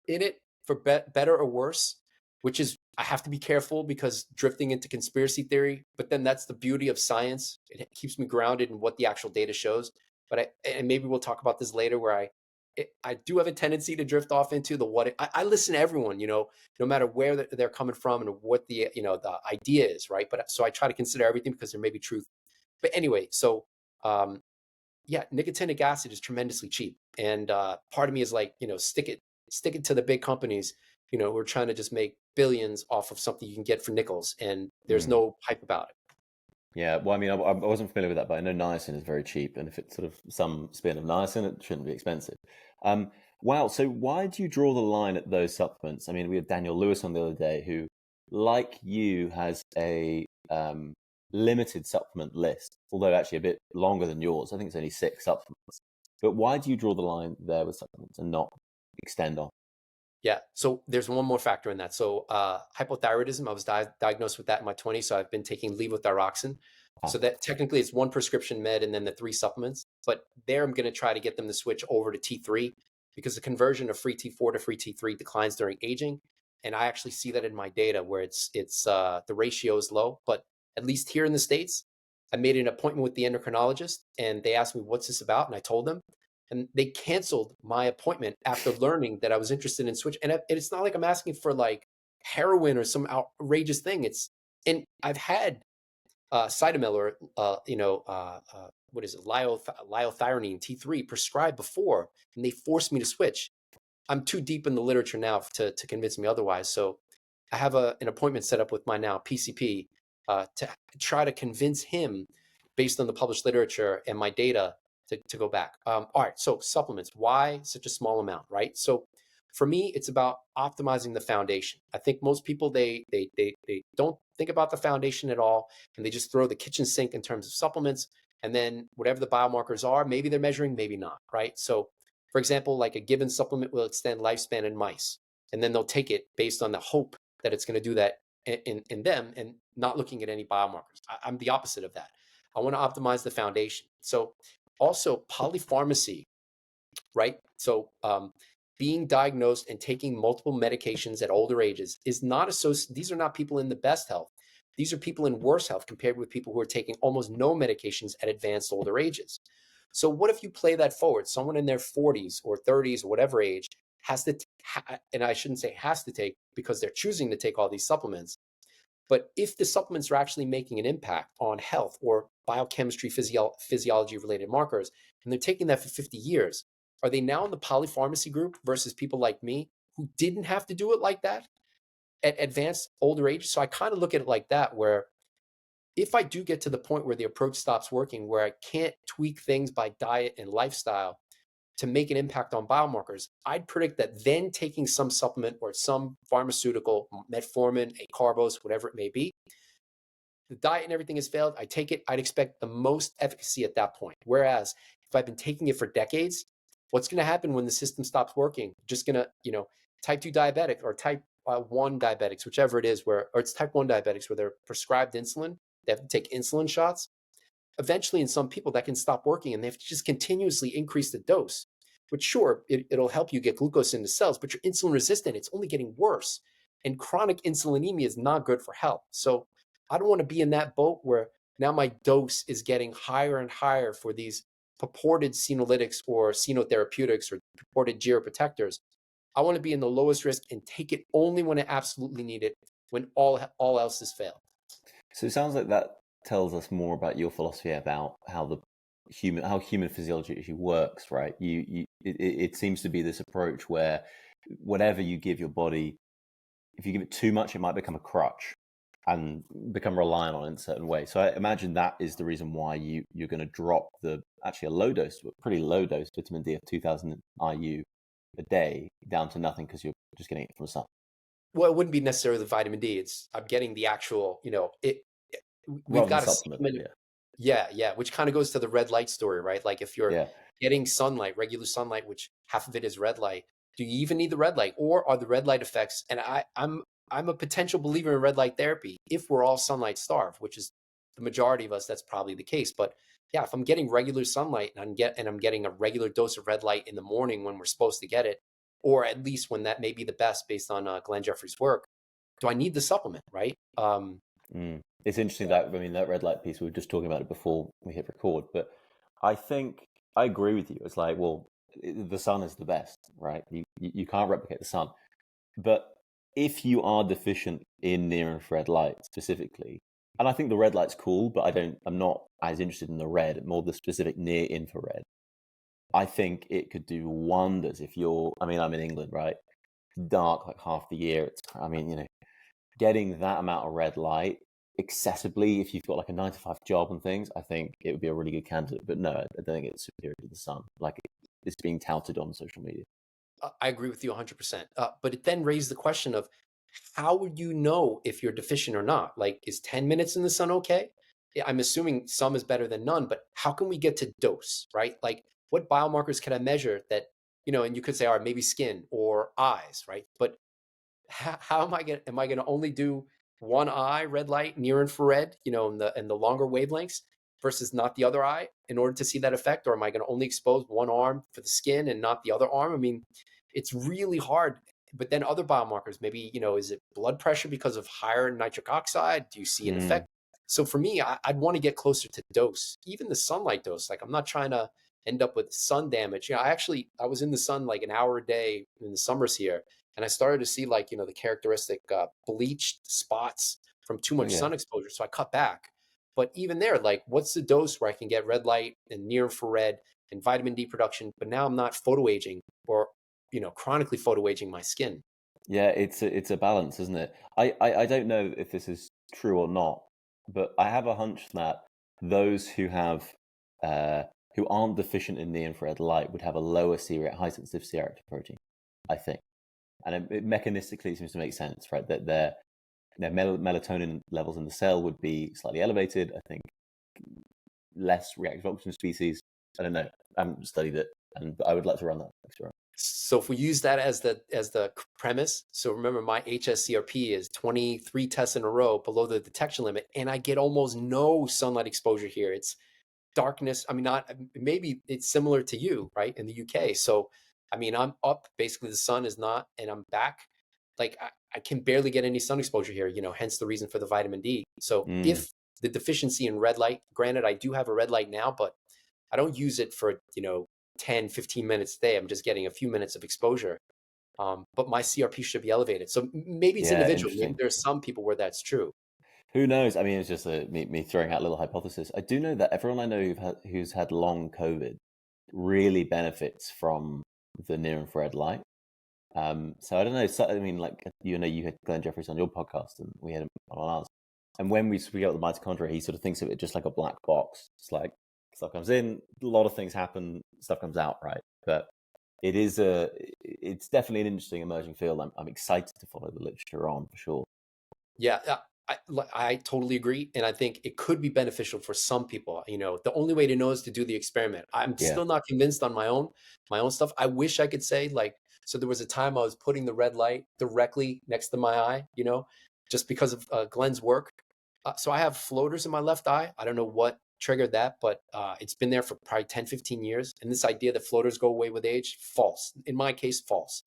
in it for better or worse, which is I have to be careful because drifting into conspiracy theory, but then that's the beauty of science. It keeps me grounded in what the actual data shows. And maybe we'll talk about this later where I do have a tendency to drift off into the what I listen to everyone, no matter where they're coming from and what the idea is, right? But so I try to consider everything because there may be truth. But anyway, so um, yeah, nicotinic acid is tremendously cheap, and part of me is like, stick it to the big companies. We're trying to just make billions off of something you can get for nickels, and there's Mm. no hype about it. Yeah, well, I mean, I wasn't familiar with that, but I know niacin is very cheap, and if it's sort of some spin of niacin, it shouldn't be expensive. Um, wow, so why do you draw the line at those supplements? I mean, we had Daniel Lewis on the other day, who, like you, has a limited supplement list, although actually a bit longer than yours. I think it's only 6 supplements. But why do you draw the line there with supplements and not extend on? Yeah. So there's one more factor in that. So hypothyroidism, I was diagnosed with that in my 20s. So I've been taking levothyroxine. Ah, So that technically it's one prescription med and then the 3 supplements. But there I'm going to try to get them to switch over to T3 because the conversion of free T4 to free T3 declines during aging. And I actually see that in my data where it's the ratio is low. But at least here in the States, I made an appointment with the endocrinologist and they asked me, what's this about? And I told them and they canceled my appointment after learning that I was interested in switch. And it's not like I'm asking for like heroin or some outrageous thing. And I've had Cytomel or what is it, liothyronine T3 prescribed before, and they forced me to switch. I'm too deep in the literature now to convince me otherwise. So I have an appointment set up with my now PCP to try to convince him, based on the published literature and my data, to go back. All right, so supplements. Why such a small amount, right? So for me, it's about optimizing the foundation. I think most people they don't think about the foundation at all, and they just throw the kitchen sink in terms of supplements, and then whatever the biomarkers are, maybe they're measuring, maybe not, right? So for example, like a given supplement will extend lifespan in mice, and then they'll take it based on the hope that it's going to do that in them, and not looking at any biomarkers. I'm the opposite of that. I want to optimize the foundation. So also polypharmacy, right? So being diagnosed and taking multiple medications at older ages is not associated. These are not people in the best health. These are people in worse health compared with people who are taking almost no medications at advanced older ages. So what if you play that forward? Someone in their 40s or 30s or whatever age has to, and I shouldn't say has to take because they're choosing to take all these supplements. But if the supplements are actually making an impact on health or biochemistry, physiology related markers, and they're taking that for 50 years, are they now in the polypharmacy group versus people like me who didn't have to do it like that at advanced older age? So I kind of look at it like that, where if I do get to the point where the approach stops working, where I can't tweak things by diet and lifestyle to make an impact on biomarkers, I'd predict that then taking some supplement or some pharmaceutical, metformin, acarbose, whatever it may be, the diet and everything has failed, I take it, I'd expect the most efficacy at that point. Whereas if I've been taking it for decades, what's going to happen when the system stops working? Just going to, type 2 diabetic or type 1 diabetics, whichever it is, or it's type 1 diabetics where they're prescribed insulin, they have to take insulin shots. Eventually, in some people, that can stop working and they have to just continuously increase the dose. Which, sure, it'll help you get glucose into cells, but you're insulin resistant. It's only getting worse. And chronic insulinemia is not good for health. So I don't want to be in that boat where now my dose is getting higher and higher for these purported senolytics or senotherapeutics or purported geroprotectors. I want to be in the lowest risk and take it only when I absolutely need it, when all else has failed. so it sounds like that tells us more about your philosophy about how human physiology actually works, right? It seems to be this approach where whatever you give your body, if you give it too much, it might become a crutch and become reliant on it in a certain way. So I imagine that is the reason why you're going to drop actually a low dose, pretty low dose vitamin D of 2000 IU a day down to nothing because you're just getting it from the sun. Well, it wouldn't be necessarily the vitamin D. I'm getting the actual, we've Rather than got a supplement, supplement. Yeah, yeah, which kind of goes to the red light story, right? Like if you're yeah, getting sunlight, regular sunlight, which half of it is red light, do you even need the red light, or are the red light effects? And I'm a potential believer in red light therapy if we're all sunlight starved, which is the majority of us. That's probably the case. But yeah, if I'm getting regular sunlight and I'm getting a regular dose of red light in the morning when we're supposed to get it, or at least when that may be the best based on Glen Jefferys' work, do I need the supplement, right? It's interesting that, I mean, that red light piece, we were just talking about it before we hit record, but I think I agree with you. It's like, well, the sun is the best, right? You can't replicate the sun. But if you are deficient in near infrared light specifically, and I think the red light's cool, but I'm not as interested in the red, more the specific near infrared. I think it could do wonders if I mean, I'm in England, right? It's dark like half the year. I mean, getting that amount of red light accessibly, if you've got like a 9 to 5 job and things, I think it would be a really good candidate. But no, I don't think it's superior to the sun, like it's being touted on social media. I agree with you 100%. But it then raised the question of how would you know if you're deficient or not? Like, is 10 minutes in the sun okay? Yeah, I'm assuming some is better than none, but how can we get to dose, right? Like, what biomarkers can I measure that, and you could say, all right, maybe skin or eyes, right? But how am I going to only do one eye red light, near infrared, in the longer wavelengths versus not the other eye in order to see that effect? Or am I going to only expose one arm for the skin and not the other arm? I mean, it's really hard. But then other biomarkers, maybe, is it blood pressure because of higher nitric oxide? Do you see an effect? So for me, I'd want to get closer to dose, even the sunlight dose. Like, I'm not trying to end up with sun damage. I was in the sun like an hour a day in the summers here, and I started to see, like, the characteristic bleached spots from too much sun exposure. So I cut back. But even there, like, what's the dose where I can get red light and near infrared and vitamin D production, but now I'm not photoaging or, chronically photoaging my skin? Yeah, it's a balance, isn't it? I don't know if this is true or not, but I have a hunch that those who aren't deficient in the infrared light would have a lower high sensitive C-reactive protein, I think. And it mechanistically seems to make sense, right? That their melatonin levels in the cell would be slightly elevated. I think less reactive oxygen species. I don't know. I haven't studied it, but I would like to run that experiment. So if we use that as the premise, so remember my HSCRP is 23 tests in a row below the detection limit, and I get almost no sunlight exposure here. It's darkness. I mean, not maybe it's similar to you, right, in the UK. So I mean, I'm up, basically the sun is not, and I'm back. Like, I can barely get any sun exposure here, hence the reason for the vitamin D. So if the deficiency in red light, granted, I do have a red light now, but I don't use it for, 10, 15 minutes a day. I'm just getting a few minutes of exposure. But my CRP should be elevated. So maybe it's individual. Maybe there's some people where that's true. Who knows? I mean, it's just me throwing out a little hypothesis. I do know that everyone I know who's had long COVID really benefits from the near infrared light. So I don't know. So, I mean, like, you had Glen Jefferys on your podcast, and we had him on ours. And when we speak about the mitochondria, he sort of thinks of it just like a black box. It's like stuff comes in, a lot of things happen, stuff comes out, right? But it's definitely an interesting emerging field. I'm excited to follow the literature on, for sure. Yeah, I totally agree, and I think it could be beneficial for some people. The only way to know is to do the experiment. I'm still not convinced on my own stuff. I wish I could say, like, so there was a time I was putting the red light directly next to my eye, just because of Glen's work. So I have floaters in my left eye. I don't know what triggered that, but it's been there for probably 10, 15 years. And this idea that floaters go away with age, false. In my case, false.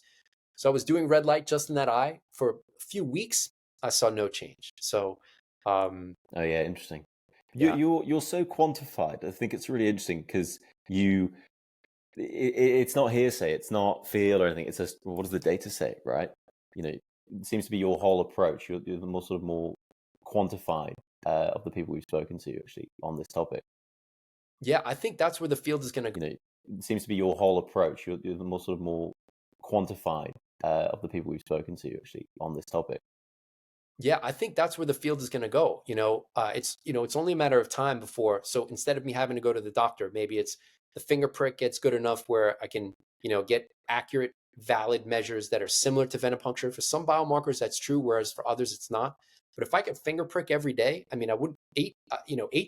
So I was doing red light just in that eye for a few weeks. I saw no change. So, oh yeah, interesting. Yeah. You're so quantified. I think it's really interesting because it's not hearsay, it's not feel or anything. It's just, what does the data say, right? It seems to be your whole approach. You're the more quantified of the people we've spoken to actually on this topic. Yeah, I think that's where the field is going to go. It seems to be your whole approach. You're the more quantified of the people we've spoken to actually on this topic. Yeah, I think that's where the field is going to go. It's only a matter of time before. So instead of me having to go to the doctor, maybe it's the finger prick gets good enough where I can, get accurate, valid measures that are similar to venipuncture. For some biomarkers, that's true, whereas for others, it's not. But if I could finger prick every day, I mean, I wouldn't 8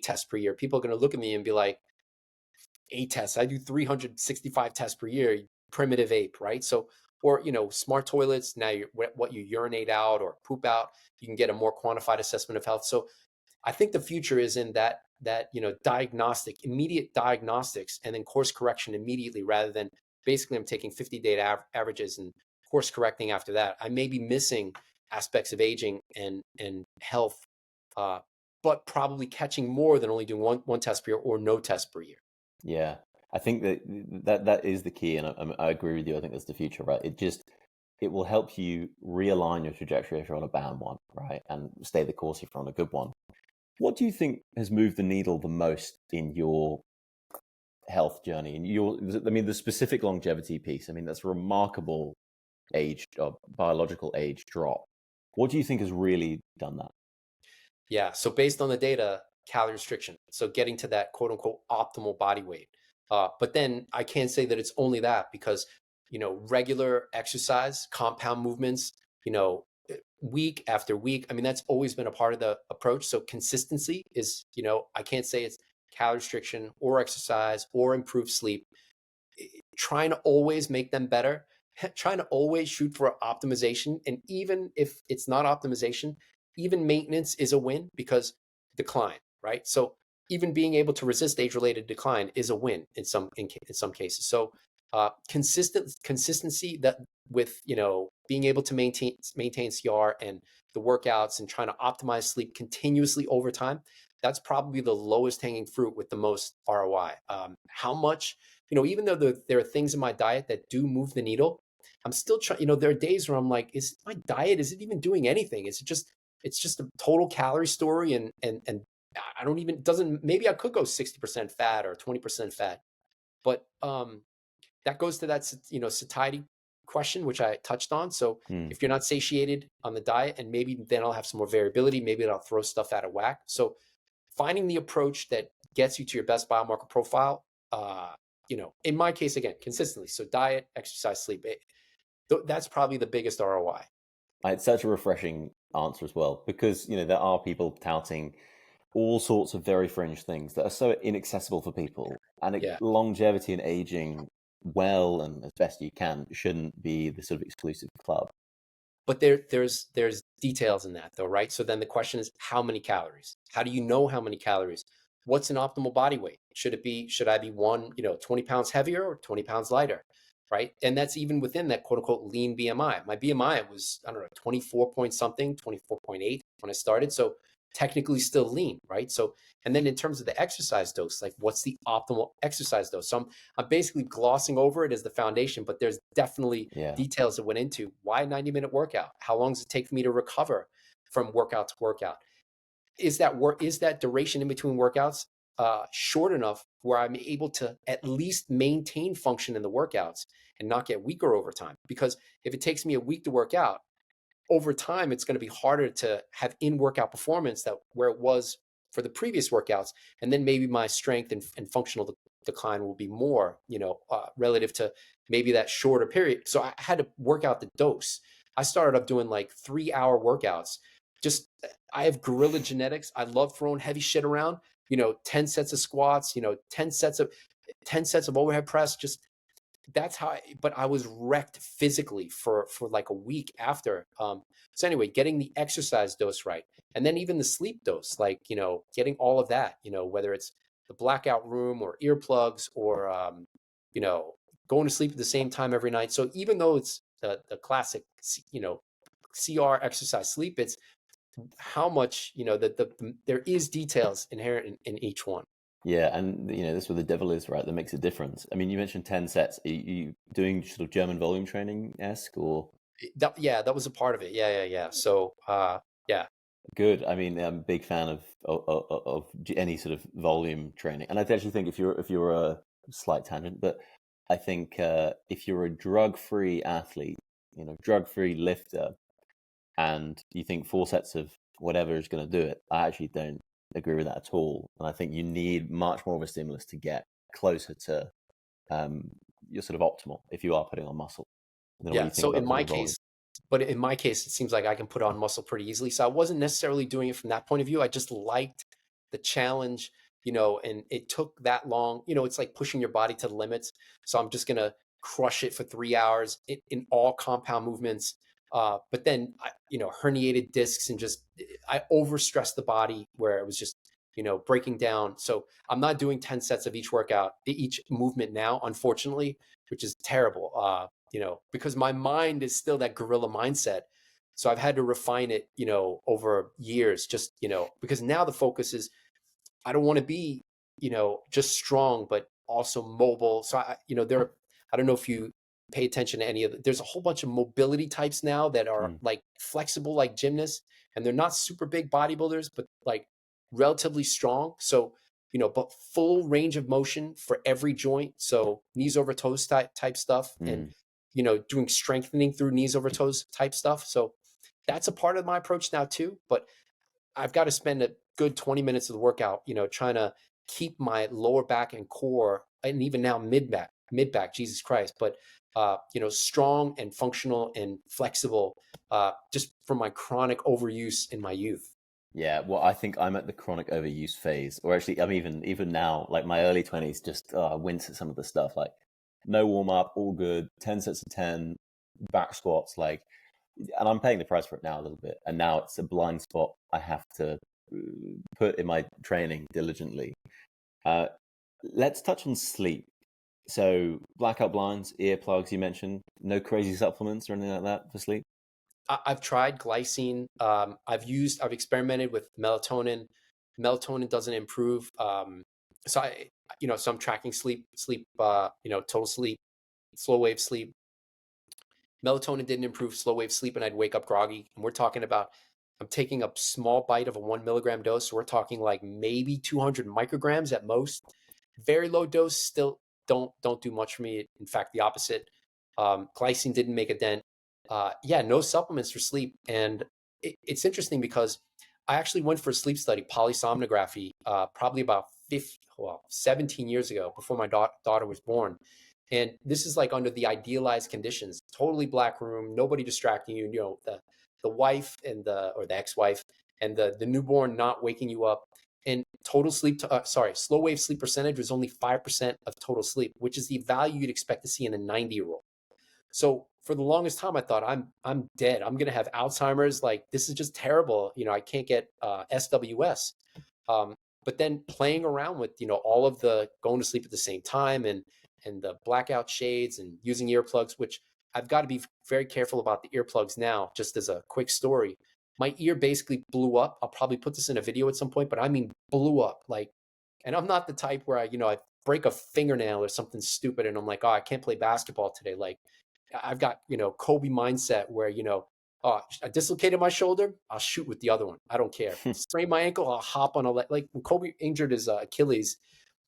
tests per year. People are going to look at me and be like, tests. I do 365 tests per year, primitive ape, right? So, or, smart toilets, now what you urinate out or poop out, you can get a more quantified assessment of health. So I think the future is in that immediate diagnostics, and then course correction immediately, rather than basically I'm taking 50-day averages and course correcting after that. I may be missing aspects of aging and health, uh, but probably catching more than only doing one test per year or no test per year. Yeah, I think that is the key, and I agree with you. I think that's the future, right? It will help you realign your trajectory if you're on a bad one, right, and stay the course if you're on a good one. What do you think has moved the needle the most in your health journey? And the specific longevity piece. I mean, that's a remarkable biological age drop. What do you think has really done that? Yeah. So based on the data, calorie restriction. So getting to that quote unquote optimal body weight. But then I can't say that it's only that, because, regular exercise, compound movements, week after week. I mean, that's always been a part of the approach. So consistency is, I can't say it's calorie restriction or exercise or improved sleep. Trying to always make them better, trying to always shoot for optimization. And even if it's not optimization, even maintenance is a win, because decline, right? So even being able to resist age-related decline is a win in some cases. So consistency, that with being able to maintain CR and the workouts and trying to optimize sleep continuously over time, that's probably the lowest hanging fruit with the most ROI. How much, even though there are things in my diet that do move the needle, I'm still trying. There are days where I'm like, is my diet, is it even doing anything? It's just a total calorie story, and I don't even, doesn't, maybe I could go 60% fat or 20% fat, but that goes to that satiety question, which I touched on. So Hmm. if you're not satiated on the diet, and maybe then I'll have some more variability, maybe I'll throw stuff out of whack. So finding the approach that gets you to your best biomarker profile, in my case, again, consistently. So diet, exercise, sleep, that's probably the biggest ROI. It's such a refreshing answer as well, because there are people touting all sorts of very fringe things that are so inaccessible for people, and Yeah. longevity and aging well and as best you can shouldn't be the sort of exclusive club. But there's details in that though, right? So then the question is, how many calories? How do you know how many calories? What's an optimal body weight? Should I be 20 pounds heavier or 20 pounds lighter? Right. And that's even within that quote unquote lean BMI. My BMI was, I don't know, 24 point something, 24.8 when I started. So technically still lean, right? So, and then in terms of the exercise dose, like what's the optimal exercise dose? So I'm basically glossing over it as the foundation, but there's definitely Yeah. details that went into why 90-minute workout? How long does it take for me to recover from workout to workout? Is that duration in between workouts short enough where I'm able to at least maintain function in the workouts and not get weaker over time? Because if it takes me a week to work out, over time, it's going to be harder to have in-workout performance that where it was for the previous workouts. And then maybe my strength and functional decline will be more, relative to maybe that shorter period. So I had to work out the dose. I started up doing like 3-hour workouts. Just, I have gorilla genetics. I love throwing heavy shit around, 10 sets of squats, 10 sets of overhead press. Just, that's how but I was wrecked physically for like a week after. So anyway, getting the exercise dose right, and then even the sleep dose, like, getting all of that, whether it's the blackout room or earplugs or, you know, going to sleep at the same time every night. So even though it's the classic, CR exercise sleep, it's how much, there is details inherent in each one. Yeah, and that's where the devil is, right? That makes a difference. I mean, you mentioned 10 sets. Are you doing sort of German volume training esque or? Yeah, that was a part of it. Yeah. So, yeah. Good. I mean, I'm a big fan of any sort of volume training, and I actually think if you're a slight tangent, but I think if you're a drug-free athlete, drug-free lifter, and you think 4 sets of whatever is going to do it, I actually don't agree with that at all. And I think you need much more of a stimulus to get closer to your sort of optimal if you are putting on muscle. I don't know what Yeah. you think So about the sort of volume. in my case, it seems like I can put on muscle pretty easily. So I wasn't necessarily doing it from that point of view. I just liked the challenge and it took that long. It's like pushing your body to the limits. So I'm just going to crush it for 3 hours in all compound movements. But then, herniated discs and just, I overstressed the body where it was just, breaking down. So I'm not doing 10 sets of each workout, each movement now, unfortunately, which is terrible, because my mind is still that gorilla mindset. So I've had to refine it, over years, just, because now the focus is, I don't want to be, just strong, but also mobile. So I don't know if you pay attention to any of there's a whole bunch of mobility types now that are Mm. like flexible, like gymnasts, and they're not super big bodybuilders, but like relatively strong. So, but full range of motion for every joint. So knees over toes type stuff, and, Mm. doing strengthening through knees over toes type stuff. So that's a part of my approach now too. But I've got to spend a good 20 minutes of the workout, trying to keep my lower back and core, and even now mid back, Jesus Christ, but strong and functional and flexible, just from my chronic overuse in my youth. Yeah, well, I think I'm at the chronic overuse phase, or actually, I'm even now, like my early 20s, just wince at some of the stuff, like no warm up, all good, 10 sets of 10, back squats, like, and I'm paying the price for it now a little bit, and now it's a blind spot I have to put in my training diligently. Uh, let's touch on sleep. So blackout blinds, earplugs, you mentioned, no crazy supplements or anything like that for sleep. I've tried glycine. I've experimented with melatonin. Melatonin doesn't improve. So so I'm tracking sleep, total sleep, slow wave sleep. Melatonin didn't improve slow wave sleep, and I'd wake up groggy. And we're talking about, I'm taking a small bite of a 1 milligram dose. So we're talking like maybe 200 micrograms at most. Very low dose, still don't do much for me. In fact, the opposite. Glycine didn't make a dent. Yeah, no supplements for sleep. And it's interesting because I actually went for a sleep study, polysomnography, probably about 17 years ago, before my daughter was born. And this is like under the idealized conditions, totally black room, nobody distracting you, the wife and or the ex-wife and the newborn not waking you up. And total sleep, slow wave sleep percentage was only 5% of total sleep, which is the value you'd expect to see in a 90-year-old. So for the longest time, I thought I'm dead. I'm gonna have Alzheimer's. Like, this is just terrible. I can't get SWS. Um, but then playing around with all of the going to sleep at the same time, and the blackout shades and using earplugs, which I've got to be very careful about the earplugs now. Just as a quick story, my ear basically blew up. I'll probably put this in a video at some point, but I mean blew up, like. And I'm not the type where I break a fingernail or something stupid and I'm like, oh, I can't play basketball today. Like, I've got, Kobe mindset where, oh, I dislocated my shoulder, I'll shoot with the other one. I don't care. Sprain my ankle, I'll hop on like when Kobe injured his Achilles,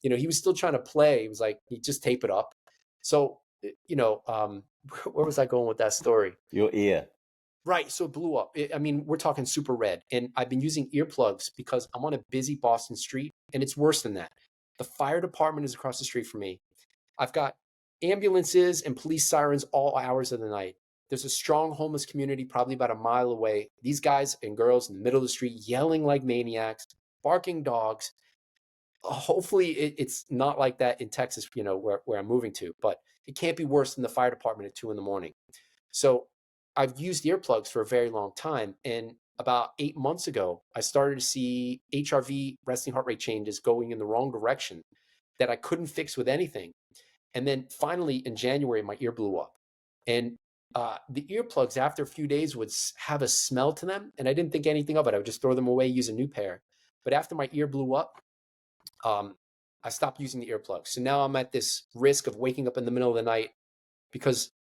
he was still trying to play. He was like, he just tape it up. So, where was I going with that story? Your ear. Right. So it blew up. I mean, we're talking super red. And I've been using earplugs because I'm on a busy Boston street, and it's worse than that. The fire department is across the street from me. I've got ambulances and police sirens all hours of the night. There's a strong homeless community probably about a mile away. These guys and girls in the middle of the street yelling like maniacs, barking dogs. Hopefully it's not like that in Texas, where I'm moving to, but it can't be worse than the fire department at 2 a.m. So I've used earplugs for a very long time. And about 8 months ago, I started to see HRV, resting heart rate changes, going in the wrong direction that I couldn't fix with anything. And then finally in January, my ear blew up. And the earplugs, after a few days, would have a smell to them. And I didn't think anything of it. I would just throw them away, use a new pair. But after my ear blew up, I stopped using the earplugs. So now I'm at this risk of waking up in the middle of the night because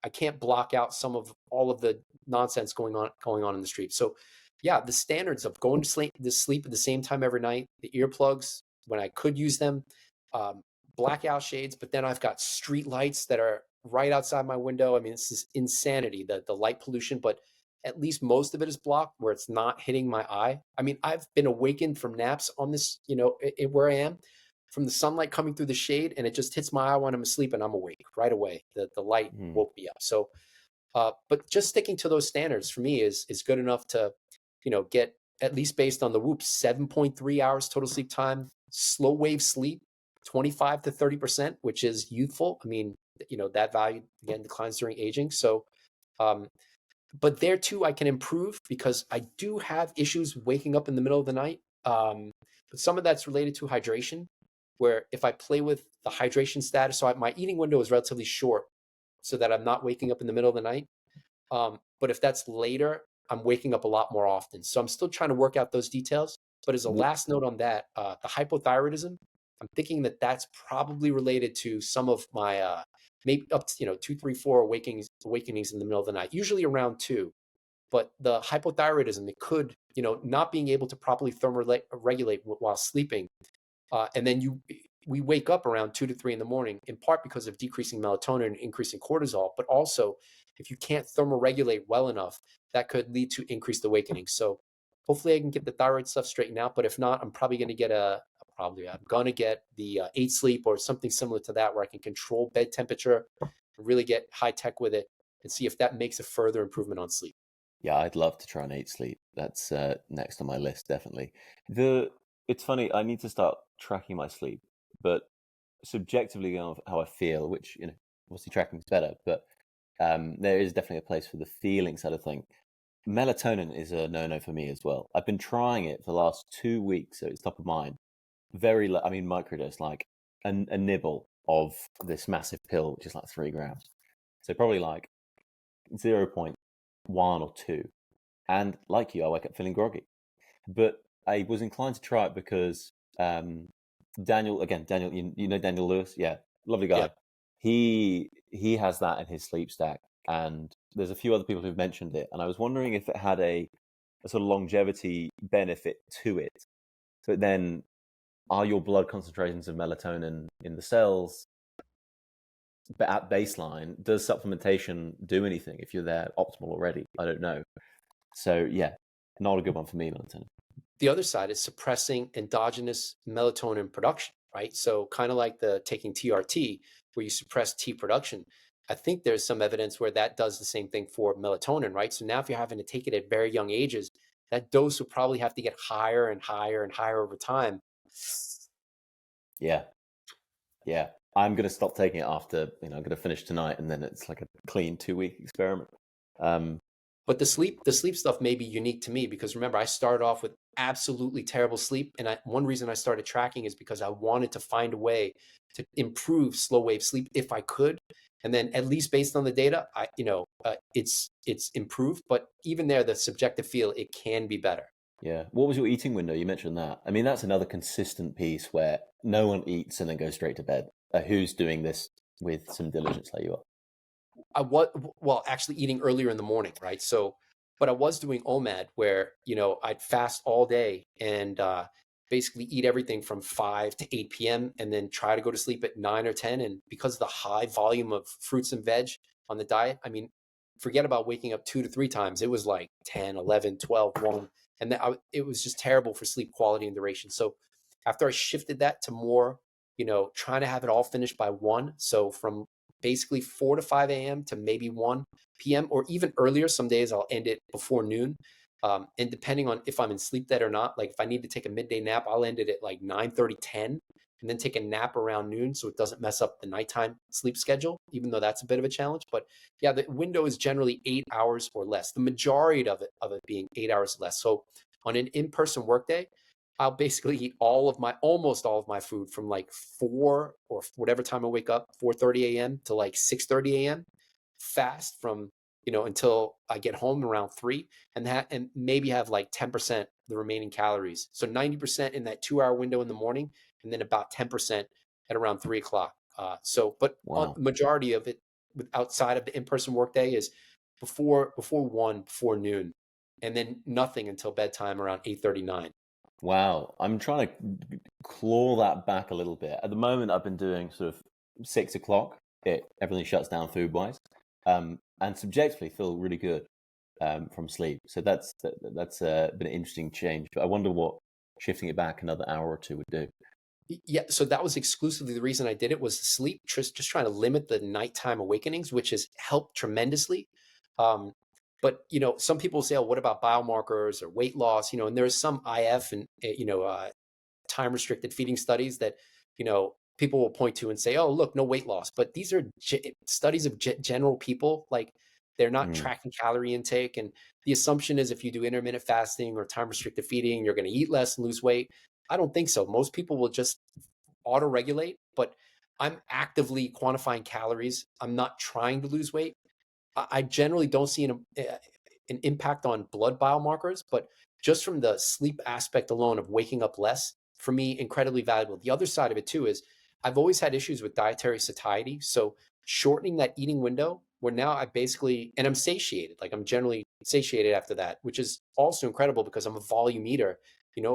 I can't block out some of all of the nonsense going on in the street. So yeah, the standards of going to sleep at the same time every night, the earplugs when I could use them, blackout shades, but then I've got street lights that are right outside my window. I mean, this is insanity, the light pollution, but at least most of it is blocked where it's not hitting my eye. I mean, I've been awakened from naps on this, where I am, from the sunlight coming through the shade, and it just hits my eye when I'm asleep and I'm awake right away. The light woke me up. So, but just sticking to those standards for me is good enough to, get, at least based on the Whoop, 7.3 hours total sleep time. slow wave sleep, 25 to 30%, which is youthful. I mean, that value again declines during aging. So, um, but there too, I can improve because I do have issues waking up in the middle of the night. But some of that's related to hydration, where if I play with the hydration status, so my eating window is relatively short so that I'm not waking up in the middle of the night. But if that's later, I'm waking up a lot more often. So I'm still trying to work out those details. But as a last note on that, the hypothyroidism, I'm thinking that that's probably related to some of my maybe up to 2, 3, 4 awakenings in the middle of the night, usually around 2. But the hypothyroidism, it could, not being able to properly thermoregulate while sleeping, and then we wake up around 2 to 3 in the morning, in part because of decreasing melatonin and increasing cortisol, but also if you can't thermoregulate well enough, that could lead to increased awakening. So hopefully I can get the thyroid stuff straightened out. But if not, I'm probably going to get I'm going to get the 8 sleep or something similar to that, where I can control bed temperature and really get high tech with it and see if that makes a further improvement on sleep. Yeah, I'd love to try an 8 sleep. That's next on my list, definitely. It's funny, I need to start tracking my sleep, but subjectively of how I feel, which, obviously tracking is better, but there is definitely a place for the feeling side of thing. Melatonin is a no-no for me as well. I've been trying it for the last 2 weeks, so it's top of mind. Microdose, like a nibble of this massive pill, which is like 3 grams. So probably like 0.1 or 2. And like you, I wake up feeling groggy. But I was inclined to try it because Daniel, you know Daniel Lewis? Yeah, lovely guy. Yeah. He has that in his sleep stack. And there's a few other people who've mentioned it. And I was wondering if it had a sort of longevity benefit to it. But then, are your blood concentrations of melatonin in the cells at baseline? Does supplementation do anything if you're there optimal already? I don't know. So yeah, not a good one for me, melatonin. The other side is suppressing endogenous melatonin production, right? So kind of like the taking TRT, where you suppress T production. I think there's some evidence where that does the same thing for melatonin, right? So now if you're having to take it at very young ages, that dose will probably have to get higher and higher and higher over time. Yeah. I'm going to stop taking it after, I'm going to finish tonight, and then it's like a clean 2-week experiment. But the sleep stuff may be unique to me because remember, I started off with absolutely terrible sleep. And one reason I started tracking is because I wanted to find a way to improve slow wave sleep if I could. And then at least based on the data, it's improved. But even there, the subjective feel, it can be better. Yeah. What was your eating window? You mentioned that. I mean, that's another consistent piece where no one eats and then goes straight to bed. Who's doing this with some diligence like you are? Well, actually eating earlier in the morning, right? So, but I was doing OMAD where, I'd fast all day and basically eat everything from 5 to 8 p.m. and then try to go to sleep at 9 or 10. And because of the high volume of fruits and veg on the diet, I mean, forget about waking up 2 to 3 times. It was like 10, 11, 12, 1. And it was just terrible for sleep quality and duration. So after I shifted that to more, trying to have it all finished by 1. So from basically 4 to 5 a.m. to maybe 1 p.m. or even earlier. Some days I'll end it before noon. And depending on if I'm in sleep debt or not, like if I need to take a midday nap, I'll end it at like 9:30, 10, and then take a nap around noon so it doesn't mess up the nighttime sleep schedule, even though that's a bit of a challenge. But yeah, the window is generally 8 hours or less. The majority of it being 8 hours or less. So on an in-person workday, I'll basically eat almost all of my food from like 4 or whatever time I wake up, 4:30 a.m. to like 6:30 a.m. fast from, until I get home around 3, and maybe have like 10% the remaining calories. So 90% in that 2-hour window in the morning, and then about 10% at around 3 o'clock. But Wow. majority of it outside of the in-person workday is before 1, before noon, and then nothing until bedtime around 8:39. Wow. I'm trying to claw that back a little bit. At the moment, I've been doing sort of 6 o'clock. Everything shuts down food wise, and subjectively feel really good from sleep. So that's been an interesting change. But I wonder what shifting it back another hour or 2 would do. Yeah, so that was exclusively the reason I did it, was sleep, just trying to limit the nighttime awakenings, which has helped tremendously. But some people say, "Oh, what about biomarkers or weight loss?" And there's some IF and time restricted feeding studies that, people will point to and say, oh, look, no weight loss. But these are studies of general people. Like, they're not Mm, tracking calorie intake. And the assumption is if you do intermittent fasting or time restricted feeding, you're going to eat less and lose weight. I don't think so. Most people will just auto regulate, but I'm actively quantifying calories. I'm not trying to lose weight. I generally don't see an impact on blood biomarkers, but just from the sleep aspect alone of waking up less, for me, incredibly valuable. The other side of it too is I've always had issues with dietary satiety. So shortening that eating window where now I basically, and I'm satiated, like I'm generally satiated after that, which is also incredible because I'm a volume eater,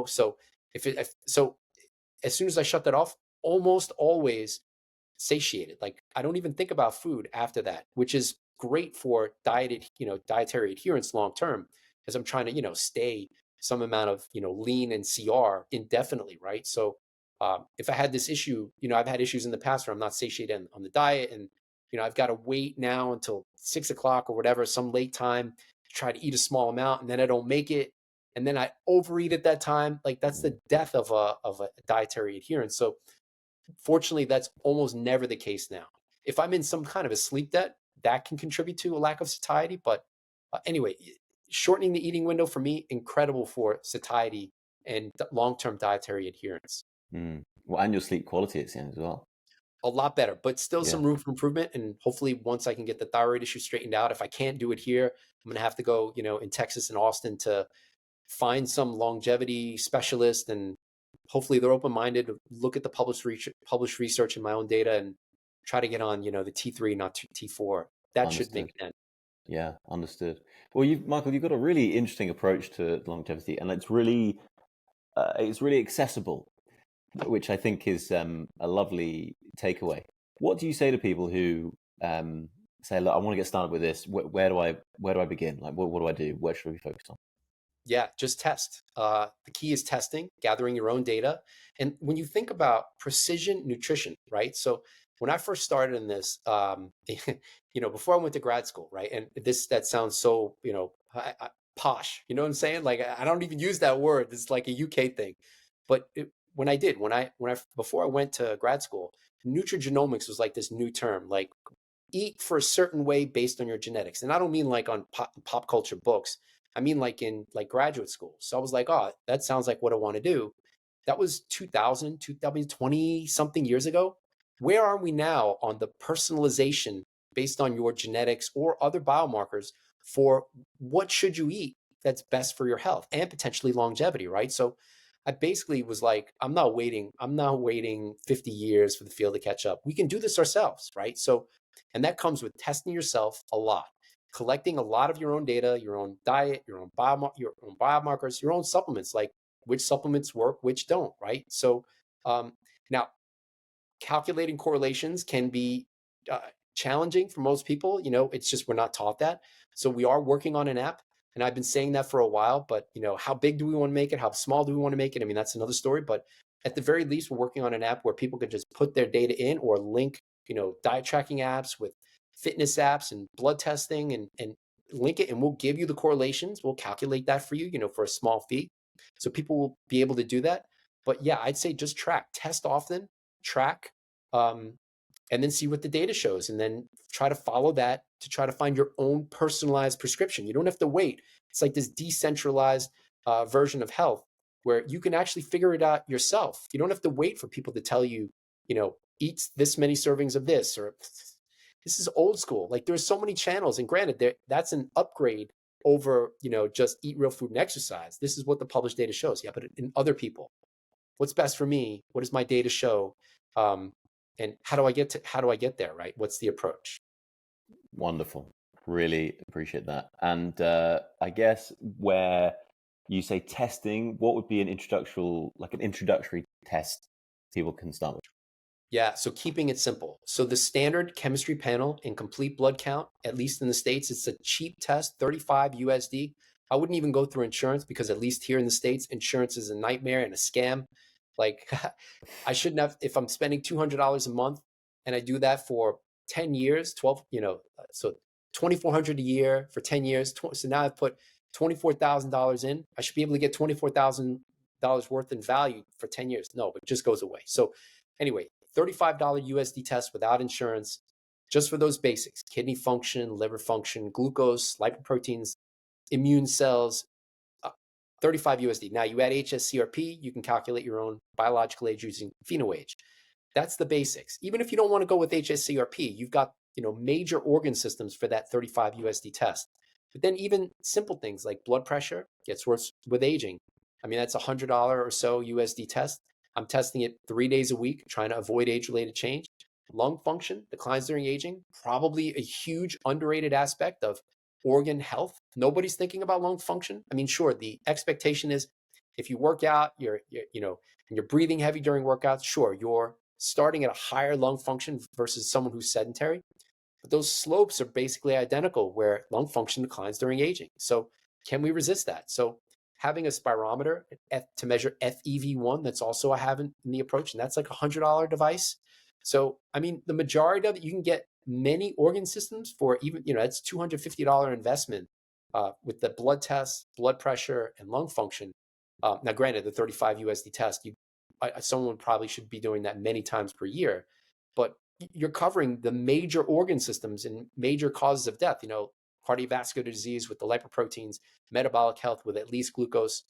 so so as soon as I shut that off, almost always satiated. Like, I don't even think about food after that, which is great for dietary adherence long term, as I'm trying to, stay some amount of, lean and CR indefinitely, right? So if I had this issue, I've had issues in the past where I'm not satiated on the diet, and I've got to wait now until 6 o'clock or whatever, some late time, to try to eat a small amount, and then I don't make it, and then I overeat at that time. Like, that's mm, the death of a dietary adherence. So fortunately, that's almost never the case now. If I'm in some kind of a sleep debt, that can contribute to a lack of satiety. But anyway, shortening the eating window for me, incredible for satiety and long-term dietary adherence. mm. Well, and your sleep quality it seems as well. A lot better, but still Yeah. some room for improvement. And hopefully, once I can get the thyroid issue straightened out, if I can't do it here, I'm going to have to go, in Texas and Austin to find some longevity specialist, and hopefully they're open-minded, look at the published research in my own data, and try to get on, the T3, not T4. That should make Understood. sense. Yeah, understood. Well, Michael, you've got a really interesting approach to longevity, and it's really accessible, which I think is a lovely takeaway. What do you say to people who say, "Look, I want to get started with this. Where do I begin? Like, what do I do? Where should we focus on?" Yeah, just test. The key is testing, gathering your own data. And when you think about precision nutrition, right? So when I first started in this, before I went to grad school, right? And that sounds so, posh. You know what I'm saying? Like, I don't even use that word. It's like a UK thing. But before I went to grad school, nutrigenomics was like this new term, like eat for a certain way based on your genetics. And I don't mean like on pop culture books. I mean like in like graduate school. So I was like, oh, that sounds like what I want to do. That was 2020 something years ago. Where are we now on the personalization based on your genetics or other biomarkers for what should you eat that's best for your health and potentially longevity, right? So I basically was like, I'm not waiting 50 years for the field to catch up. We can do this ourselves, right? So, and that comes with testing yourself a lot, collecting a lot of your own data, your own diet, your own biomarkers, your own supplements, like which supplements work, which don't, right? So now calculating correlations can be uh, challenging for most people. It's just we're not taught that. So we are working on an app, and I've been saying that for a while. But how big do we want to make it? How small do we want to make it? I mean, that's another story. But at the very least, we're working on an app where people can just put their data in or link, diet tracking apps with fitness apps and blood testing, and link it, and we'll give you the correlations. We'll calculate that for you, for a small fee. So people will be able to do that. But yeah, I'd say just test often, track, um, and then see what the data shows, and then try to follow that to try to find your own personalized prescription. You don't have to wait. It's like this decentralized version of health where you can actually figure it out yourself. You don't have to wait for people to tell you, eat this many servings of this, or this is old school. Like, there's so many channels, and granted, that's an upgrade over, just eat real food and exercise. This is what the published data shows. Yeah, but in other people, what's best for me? What does my data show? Um, and how do I get there, right? What's the approach? Wonderful. Really appreciate that. And I guess where you say testing, what would be an introductory test people can start with? Yeah, so keeping it simple. So the standard chemistry panel and complete blood count, at least in the States, it's a cheap test, 35 USD. I wouldn't even go through insurance because at least here in the States, insurance is a nightmare and a scam. Like, I shouldn't have, if I'm spending $200 a month and I do that for 10 years, 12, so 2,400 a year for 10 years. So now I've put $24,000 in. I should be able to get 24,000 worth in value for 10 years. No, it just goes away. So anyway, $35 USD test without insurance, just for those basics: kidney function, liver function, glucose, lipoproteins, immune cells, 35 USD. Now you add HSCRP, you can calculate your own biological age using PhenoAge. That's the basics. Even if you don't want to go with HSCRP, you've got, major organ systems for that 35 USD test. But then even simple things like blood pressure gets worse with aging. I mean, that's $100 or so USD test. I'm testing it 3 days a week, trying to avoid age-related change. Lung function declines during aging, probably a huge underrated aspect of organ health. Nobody's thinking about lung function. I mean, sure, the expectation is if you work out, and you're breathing heavy during workouts, sure, you're starting at a higher lung function versus someone who's sedentary. But those slopes are basically identical where lung function declines during aging. So can we resist that? So having a spirometer to measure FEV1, that's also I have in the approach, and that's like $100 device. So, I mean, the majority of it, you can get many organ systems for even, that's $250 investment with the blood tests, blood pressure, and lung function. Now, granted, the 35 USD test, someone probably should be doing that many times per year, but you're covering the major organ systems and major causes of death, cardiovascular disease with the lipoproteins, metabolic health with at least glucose.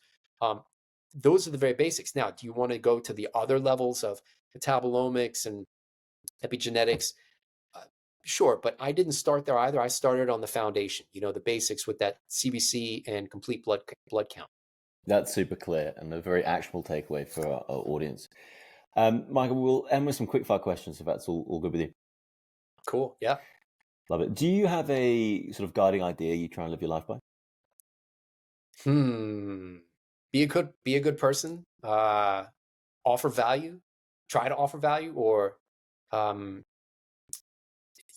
Those are the very basics. Now, do you want to go to the other levels of metabolomics and epigenetics? Sure, but I didn't start there either. I started on the foundation, the basics with that CBC and complete blood count. That's super clear and a very actionable takeaway for our audience. Michael, we'll end with some quick-fire questions if that's all good with you. Cool, yeah. Love it. Do you have a sort of guiding idea you try and live your life by? Be a good person, offer value, try to offer value, or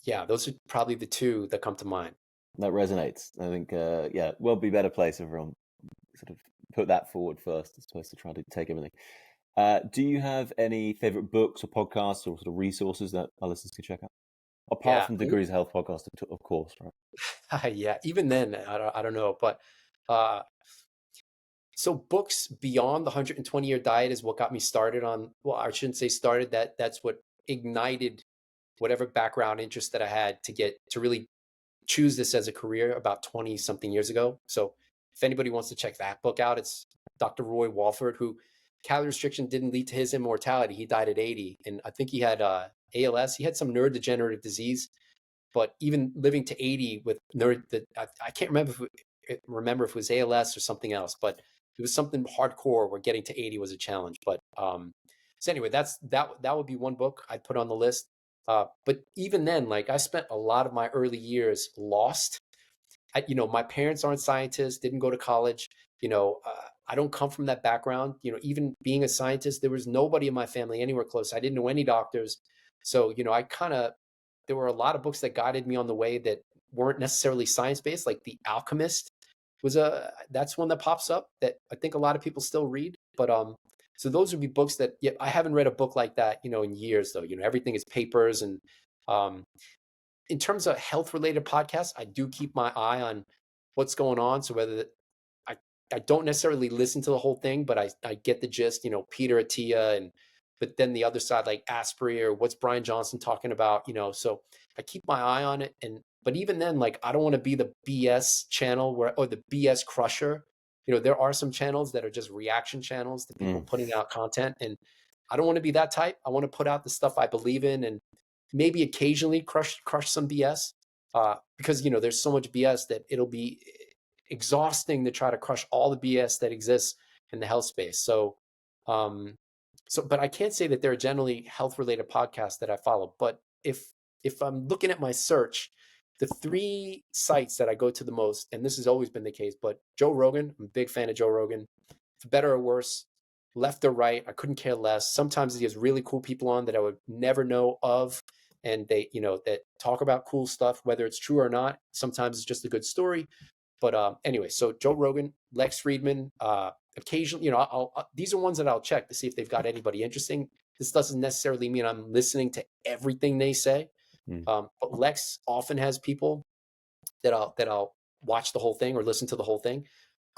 yeah, those are probably the two that come to mind. That resonates. I think, world be a better place if everyone sort of put that forward first as opposed to trying to take everything. Do you have any favorite books or podcasts or sort of resources that our listeners can check out? Apart from Degrees of Health podcast, of course, right? Yeah, even then, I don't know. But so books beyond the 120-year diet is what got me started on, well, I shouldn't say started, that's what ignited whatever background interest that I had to really choose this as a career about 20 something years ago. So if anybody wants to check that book out, it's Dr. Roy Walford, who calorie restriction didn't lead to his immortality. He died at 80. And I think he had ALS. He had some neurodegenerative disease, but even living to 80 with I can't remember if it was ALS or something else, but it was something hardcore where getting to 80 was a challenge. But so anyway, that would be one book I'd put on the list. But even then, like, I spent a lot of my early years lost. My parents aren't scientists, didn't go to college. I don't come from that background. Even being a scientist, there was nobody in my family anywhere close. I didn't know any doctors. So, there were a lot of books that guided me on the way that weren't necessarily science-based, like The Alchemist that's one that pops up that I think a lot of people still read. But so those would be books that, yeah, I haven't read a book like that, in years though. Everything is papers. And in terms of health-related podcasts, I do keep my eye on what's going on. So whether I don't necessarily listen to the whole thing, but I get the gist, Peter Attia, but then the other side, like Asprey, or what's Brian Johnson talking about, so I keep my eye on it. But even then, like, I don't want to be the BS channel or the BS crusher. There are some channels that are just reaction channels to people putting out content. And I don't want to be that type. I want to put out the stuff I believe in and maybe occasionally crush some BS because, there's so much BS that it'll be exhausting to try to crush all the BS that exists in the health space. So, but I can't say that there are generally health-related podcasts that I follow. But if I'm looking at my search, the 3 sites that I go to the most, and this has always been the case, but Joe Rogan, I'm a big fan of Joe Rogan. For better or worse, left or right, I couldn't care less. Sometimes he has really cool people on that I would never know of, and they, that talk about cool stuff, whether it's true or not. Sometimes it's just a good story. But anyway, so Joe Rogan, Lex Friedman, occasionally, these are ones that I'll check to see if they've got anybody interesting. This doesn't necessarily mean I'm listening to everything they say. But Lex often has people that I'll watch the whole thing or listen to the whole thing.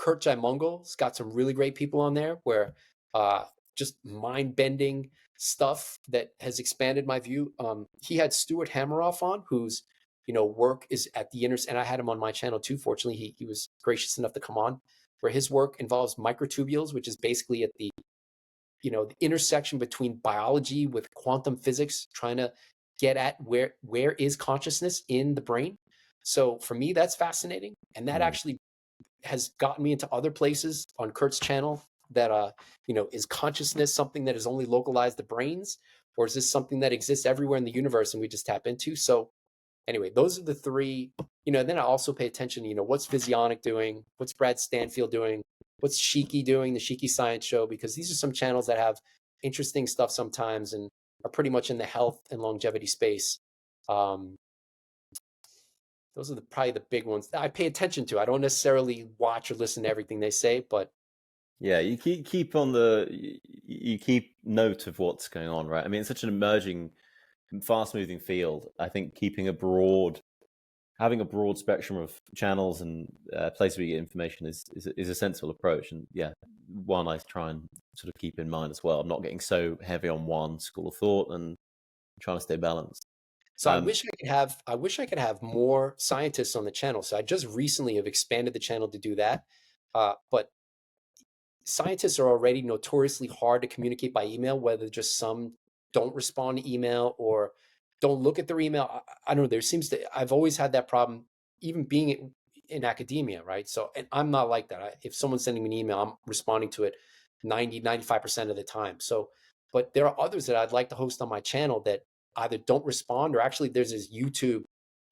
Kurt Jaimungal's got some really great people on there where just mind-bending stuff that has expanded my view. He had Stuart Hameroff on, whose work is at the and I had him on my channel too. Fortunately, he was gracious enough to come on, where his work involves microtubules, which is basically at the the intersection between biology with quantum physics, trying to get at where is consciousness in the brain. So for me, that's fascinating, and that actually has gotten me into other places on Kurt's channel. That is consciousness something that is only localized to brains, or is this something that exists everywhere in the universe and we just tap into? So anyway, those are the three. Then I also pay attention. What's Physionic doing? What's Brad Stanfield doing? What's Shiki doing? The Shiki Science Show, because these are some channels that have interesting stuff sometimes and are pretty much in the health and longevity space. Those are probably the big ones that I pay attention to. I don't necessarily watch or listen to everything they say, but yeah, you keep note of what's going on, right? I mean, it's such an emerging, fast-moving field. I think having a broad spectrum of channels and places where you get information is a sensible approach. And yeah, one I try and sort of keep in mind as well. I'm not getting so heavy on one school of thought and trying to stay balanced. so I wish I could have more scientists on the channel. So I just recently have expanded the channel to do that. But scientists are already notoriously hard to communicate by email, whether just some don't respond to email or don't look at their email. I don't know. I've always had that problem, even being in academia, right? So, and I'm not like that. If someone's sending me an email, I'm responding to it 95% of the time. So, but there are others that I'd like to host on my channel that either don't respond, or actually there's this YouTube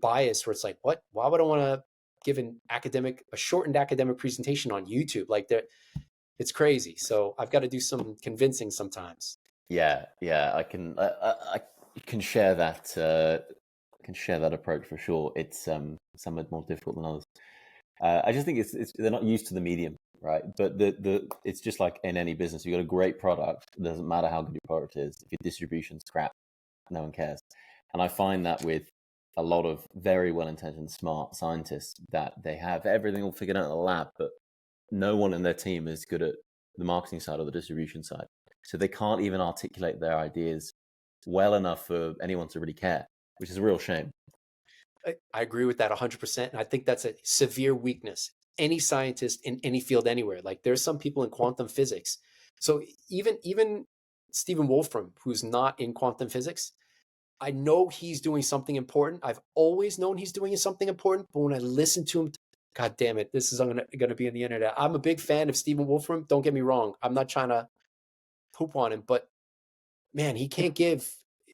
bias where it's like, what? Why would I want to give a shortened academic presentation on YouTube? Like it's crazy. So I've got to do some convincing sometimes. Yeah, I can share that. Can share that approach for sure. It's somewhat more difficult than others. I just think it's they're not used to the medium, right? But it's just like in any business. You've got a great product. It doesn't matter how good your product is. If your distribution's crap, no one cares. And I find that with a lot of very well-intentioned, smart scientists, that they have everything all figured out in the lab, but no one in their team is good at the marketing side or the distribution side. So they can't even articulate their ideas well enough for anyone to really care, which is a real shame. I agree with that 100%. And I think that's a severe weakness. Any scientist in any field anywhere, like there's some people in quantum physics. So even Stephen Wolfram, who's not in quantum physics, I know he's doing something important. I've always known he's doing something important, but when I listen to him, God damn it, this is going to be on the internet. I'm a big fan of Stephen Wolfram. Don't get me wrong. I'm not trying to poop on him, but man, he can't give.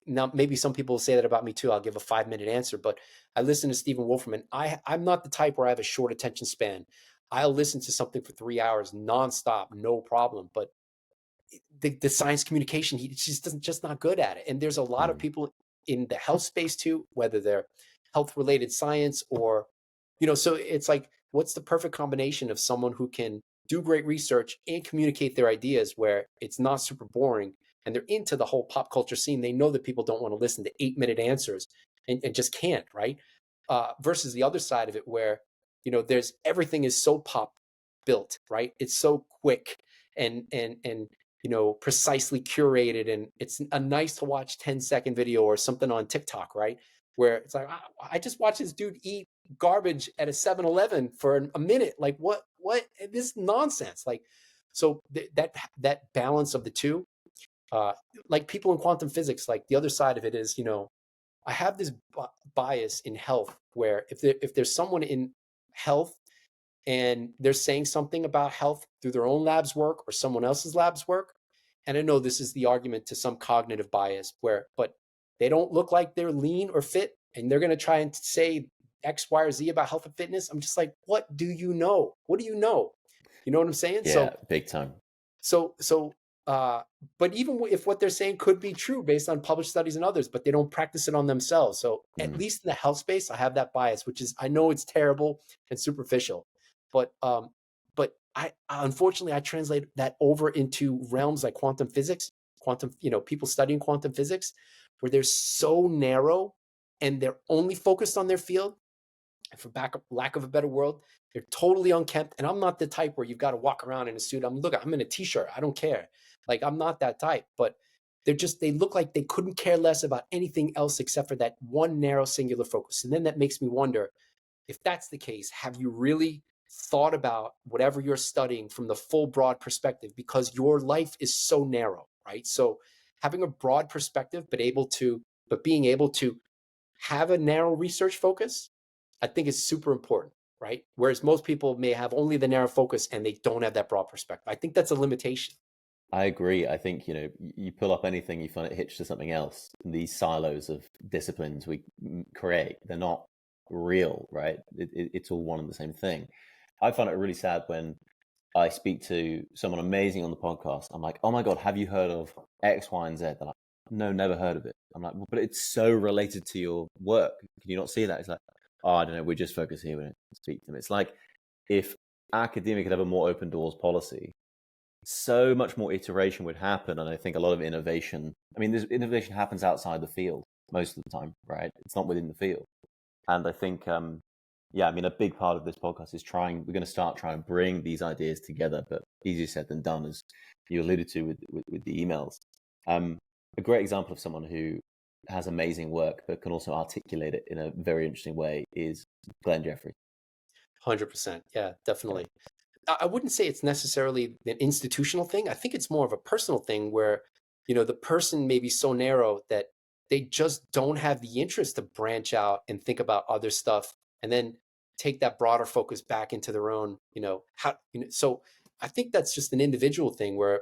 Now, maybe some people will say that about me too. I'll give a 5-minute answer, but I listen to Stephen Wolfram, and I'm not the type where I have a short attention span. I'll listen to something for 3 hours nonstop, no problem. But the science communication, he just not good at it. And there's a lot of people in the health space too, whether they're health related science or, so it's like, what's the perfect combination of someone who can do great research and communicate their ideas where it's not super boring and they're into the whole pop culture scene. They know that people don't want to listen to 8-minute answers and just can't, right? Versus the other side of it where, there's everything is so pop built, right? It's so quick and precisely curated, and it's a nice to watch 10-second video or something on TikTok, right? Where it's like, I just watched this dude eat garbage at a 7-Eleven for a minute. Like what this is nonsense. Like, so that balance of the two, like people in quantum physics, like the other side of it is, I have this bias in health where if there's someone in health and they're saying something about health through their own lab's work or someone else's lab's work, and I know this is the argument to some cognitive bias but they don't look like they're lean or fit, and they're going to try and say X, Y, or Z about health and fitness. I'm just like, what do you know? What do you know? You know what I'm saying? Yeah, so big time. But even if what they're saying could be true based on published studies and others, but they don't practice it on themselves. So at least in the health space, I have that bias, which is, I know it's terrible and superficial, but I unfortunately I translate that over into realms like quantum physics, people studying quantum physics, where they're so narrow and they're only focused on their field. And for lack of a better word, they're totally unkempt. And I'm not the type where you've got to walk around in a suit. I'm in a t-shirt. I don't care. Like, I'm not that type, but they look like they couldn't care less about anything else except for that one narrow singular focus. And then that makes me wonder, if that's the case, have you really thought about whatever you're studying from the full broad perspective? Because your life is so narrow, right? So having a broad perspective, but being able to have a narrow research focus, I think is super important, right? Whereas most people may have only the narrow focus and they don't have that broad perspective. I think that's a limitation. I agree. I think, you pull up anything, you find it hitched to something else. These silos of disciplines we create, they're not real, right? It's all one and the same thing. I find it really sad when I speak to someone amazing on the podcast. I'm like, oh my God, have you heard of X, Y, and Z? They're like, no, never heard of it. I'm like, well, but it's so related to your work. Can you not see that? It's like, oh, I don't know. We just focus here when I speak to them. It's like if academia could have a more open doors policy, so much more iteration would happen. And I think a lot of innovation, this innovation happens outside the field most of the time, right? It's not within the field. And I think, a big part of this podcast is we're going to start trying to bring these ideas together, but easier said than done, as you alluded to with the emails. A great example of someone who has amazing work, but can also articulate it in a very interesting way is Glen Jefferys. 100%. Yeah, definitely. I wouldn't say it's necessarily an institutional thing. I think it's more of a personal thing where, the person may be so narrow that they just don't have the interest to branch out and think about other stuff and then take that broader focus back into their own, so I think that's just an individual thing where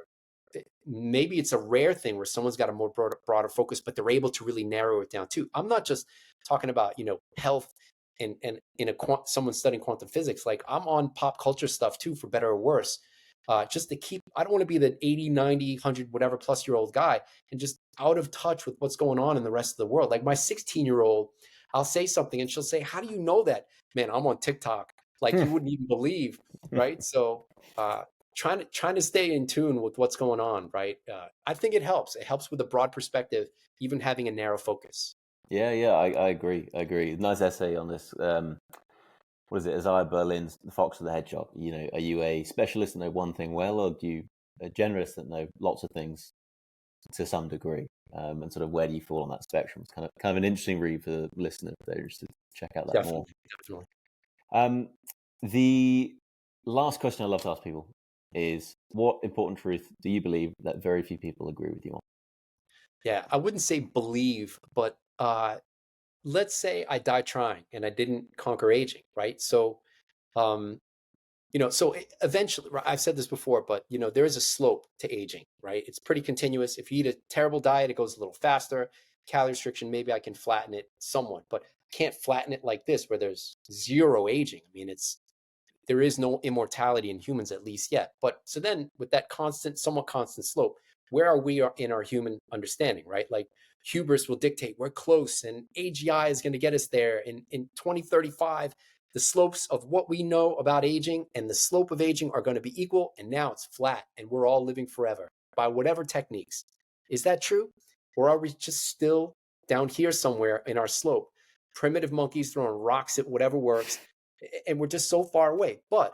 maybe it's a rare thing where someone's got a more broader focus, but they're able to really narrow it down too. I'm not just talking about, health and in someone studying quantum physics. Like, I'm on pop culture stuff too, for better or worse, just to keep, I don't want to be the 80, 90, 100, whatever plus year old guy and just out of touch with what's going on in the rest of the world. Like, my 16-year-old, I'll say something and she'll say, how do you know that? Man, I'm on TikTok. Like, you wouldn't even believe, right? So, trying to stay in tune with what's going on, right? I think it helps. It helps with a broad perspective, even having a narrow focus. Yeah, I agree. Nice essay on this. What is it? Isaiah Berlin's The Fox and the Hedgehog. Are you a specialist that know one thing well, or do you a generalist that know lots of things to some degree? And sort of where do you fall on that spectrum? It's kind of an interesting read for the listener if they're interested to check out that more. Definitely. The last question I love to ask people is, what important truth do you believe that very few people agree with you on? Yeah, I wouldn't say believe, but let's say I die trying and I didn't conquer aging, right? So, so eventually, right, I've said this before, but there is a slope to aging, right? It's pretty continuous. If you eat a terrible diet, it goes a little faster. Calorie restriction, maybe I can flatten it somewhat, but I can't flatten it like this where there's zero aging. There is no immortality in humans, at least yet. But so then with that somewhat constant slope, where are we in our human understanding, right? Like, hubris will dictate we're close and AGI is going to get us there. In 2035, the slopes of what we know about aging and the slope of aging are going to be equal. And now it's flat and we're all living forever by whatever techniques. Is that true? Or are we just still down here somewhere in our slope? Primitive monkeys throwing rocks at whatever works, and we're just so far away. But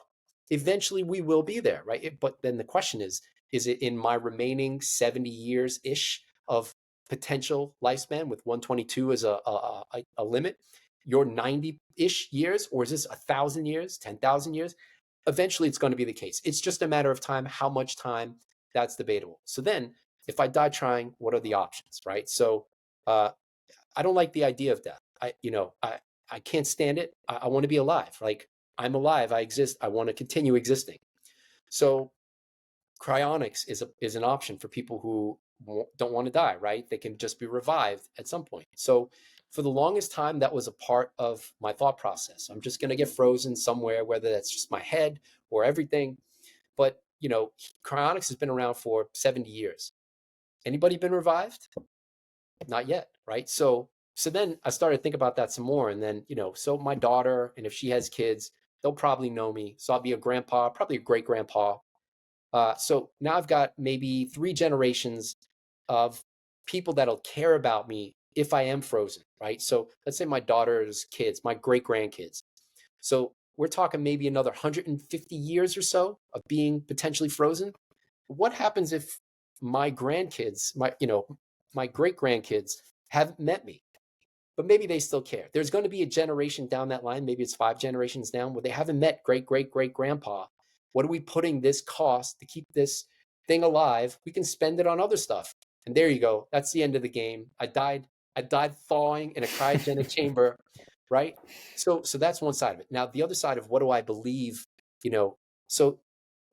eventually we will be there, right? But then the question is it in my remaining 70 years ish of potential lifespan, with 122 as a limit, your 90-ish years, or is this 1,000 years, 10,000 years? Eventually it's going to be the case. It's just a matter of time. How much time? That's debatable. So then, if I die trying, what are the options, right? So I don't like the idea of death. I can't stand it. I want to be alive. Like, I'm alive. I exist. I want to continue existing. So cryonics is an option for people who don't want to die, right? They can just be revived at some point. So for the longest time, that was a part of my thought process. I'm just going to get frozen somewhere, whether that's just my head or everything. But, cryonics has been around for 70 years. Anybody been revived? Not yet, right? So then I started to think about that some more. And then, so my daughter, and if she has kids, they'll probably know me. So I'll be a grandpa, probably a great grandpa. So now I've got maybe 3 generations of people that'll care about me if I am frozen, right? So let's say my daughter's kids, my great grandkids. So we're talking maybe another 150 years or so of being potentially frozen. What happens if my grandkids, my great grandkids haven't met me, but maybe they still care? There's going to be a generation down that line, maybe it's 5 generations down, where they haven't met great great great grandpa. What are we putting this cost to keep this thing alive? We can spend it on other stuff. And there you go. That's the end of the game. I died thawing in a cryogenic chamber, right? So that's one side of it. Now the other side of what do I believe, so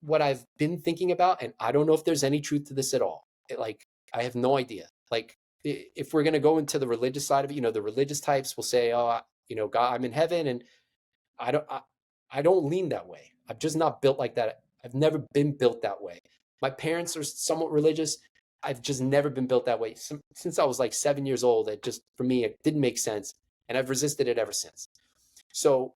what I've been thinking about, and I don't know if there's any truth to this at all. I have no idea. Like, if we're going to go into the religious side of it, the religious types will say, oh, God, I'm in heaven. And I don't lean that way. I'm just not built like that. I've never been built that way. My parents are somewhat religious. I've just never been built that way. Since I was like 7 years old, for me, it didn't make sense. And I've resisted it ever since. So,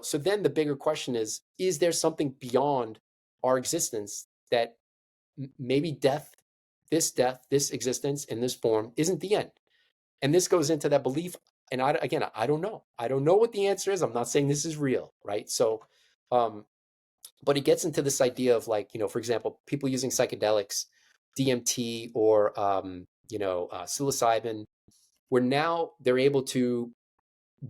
so then the bigger question is there something beyond our existence that maybe this existence in this form isn't the end? And this goes into that belief. And I don't know. I don't know what the answer is. I'm not saying this is real, right? So, but it gets into this idea of, like, for example, people using psychedelics, DMT or, psilocybin, where now they're able to,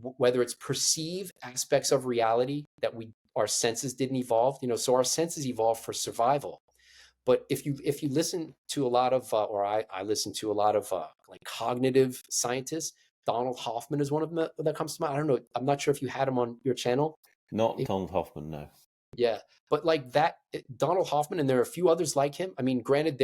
whether it's perceive aspects of reality that our senses didn't evolve, so our senses evolved for survival. But if you listen to a lot of, or I listen to a lot of like cognitive scientists, Donald Hoffman is one of them that comes to mind. I don't know. I'm not sure if you had him on your channel. Not Donald Hoffman, no. Yeah, but like that, Donald Hoffman, and there are a few others like him. I mean, granted,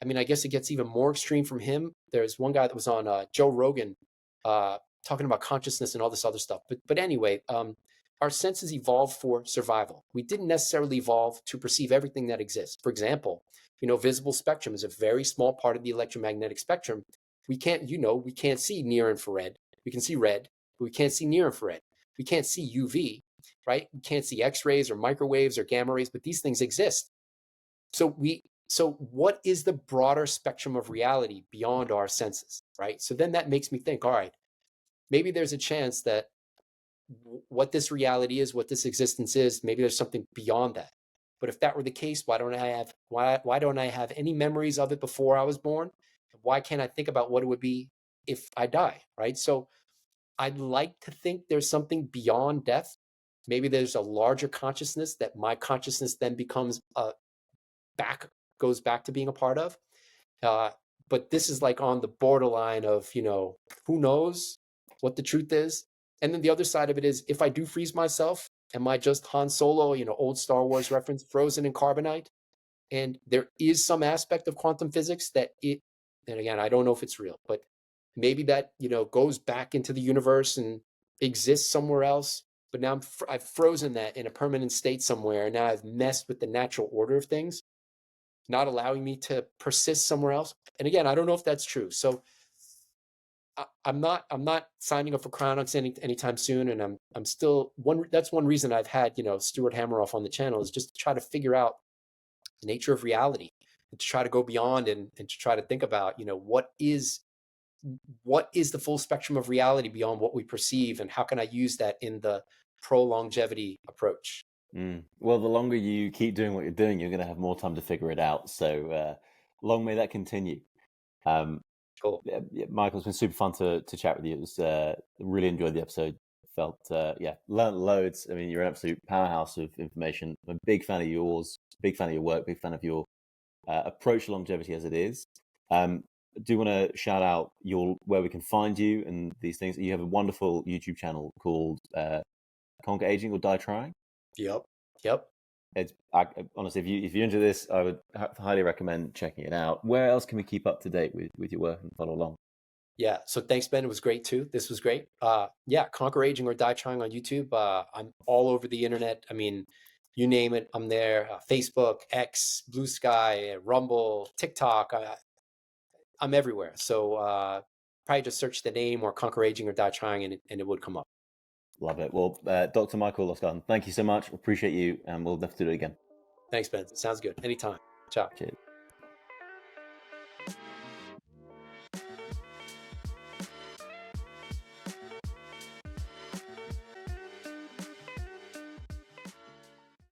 I guess it gets even more extreme from him. There's one guy that was on Joe Rogan talking about consciousness and all this other stuff. But anyway, our senses evolved for survival. We didn't necessarily evolve to perceive everything that exists. For example, visible spectrum is a very small part of the electromagnetic spectrum. We can't see near infrared. We can see red, but we can't see near infrared. We can't see UV, right? We can't see X-rays or microwaves or gamma rays, but these things exist. So what is the broader spectrum of reality beyond our senses, right? So then that makes me think, all right, maybe there's a chance that what this reality is, what this existence is, maybe there's something beyond that. But if that were the case, why don't I have any memories of it before I was born? Why can't I think about what it would be if I die, right? So I'd like to think there's something beyond death. Maybe there's a larger consciousness that my consciousness then becomes goes back to being a part of. But this is like on the borderline of, who knows what the truth is. And then the other side of it is, if I do freeze myself, am I just Han Solo, old Star Wars reference, frozen in carbonite? And there is some aspect of quantum physics and again, I don't know if it's real, but maybe that, goes back into the universe and exists somewhere else. But now I've frozen that in a permanent state somewhere. And now I've messed with the natural order of things, not allowing me to persist somewhere else. And again, I don't know if that's true. So I'm not signing up for cryonics anytime soon. And I'm still that's one reason I've had, Stuart Hameroff on the channel, is just to try to figure out the nature of reality and to try to go beyond and to try to think about, what is the full spectrum of reality beyond what we perceive, and how can I use that in the pro-longevity approach? Well, the longer you keep doing what you're doing, you're going to have more time to figure it out. So long may that continue. Cool. Michael, it's been super fun to chat with you. It was really enjoyed the episode. Felt learned loads. I mean, you're an absolute powerhouse of information. I'm a big fan of yours, big fan of your work, big fan of your approach to longevity as it is. I do want to shout out where we can find you and these things. You have a wonderful YouTube channel called Conquer Aging or Die Trying. Yep. It's honestly, if you're into this, I would highly recommend checking it out. Where else can we keep up to date with your work and follow along? Yeah. So thanks, Ben. It was great too. This was great. Conquer Aging or Die Trying on YouTube. I'm all over the internet. I mean, you name it, I'm there. Facebook, X, Blue Sky, Rumble, TikTok. I'm everywhere. So probably just search the name or Conquer Aging or Die Trying, and it would come up. Love it. Well, Dr. Michael Lustgarten, thank you so much. Appreciate you, and we'll definitely do it again. Thanks, Ben. Sounds good. Anytime. Ciao. Cheers.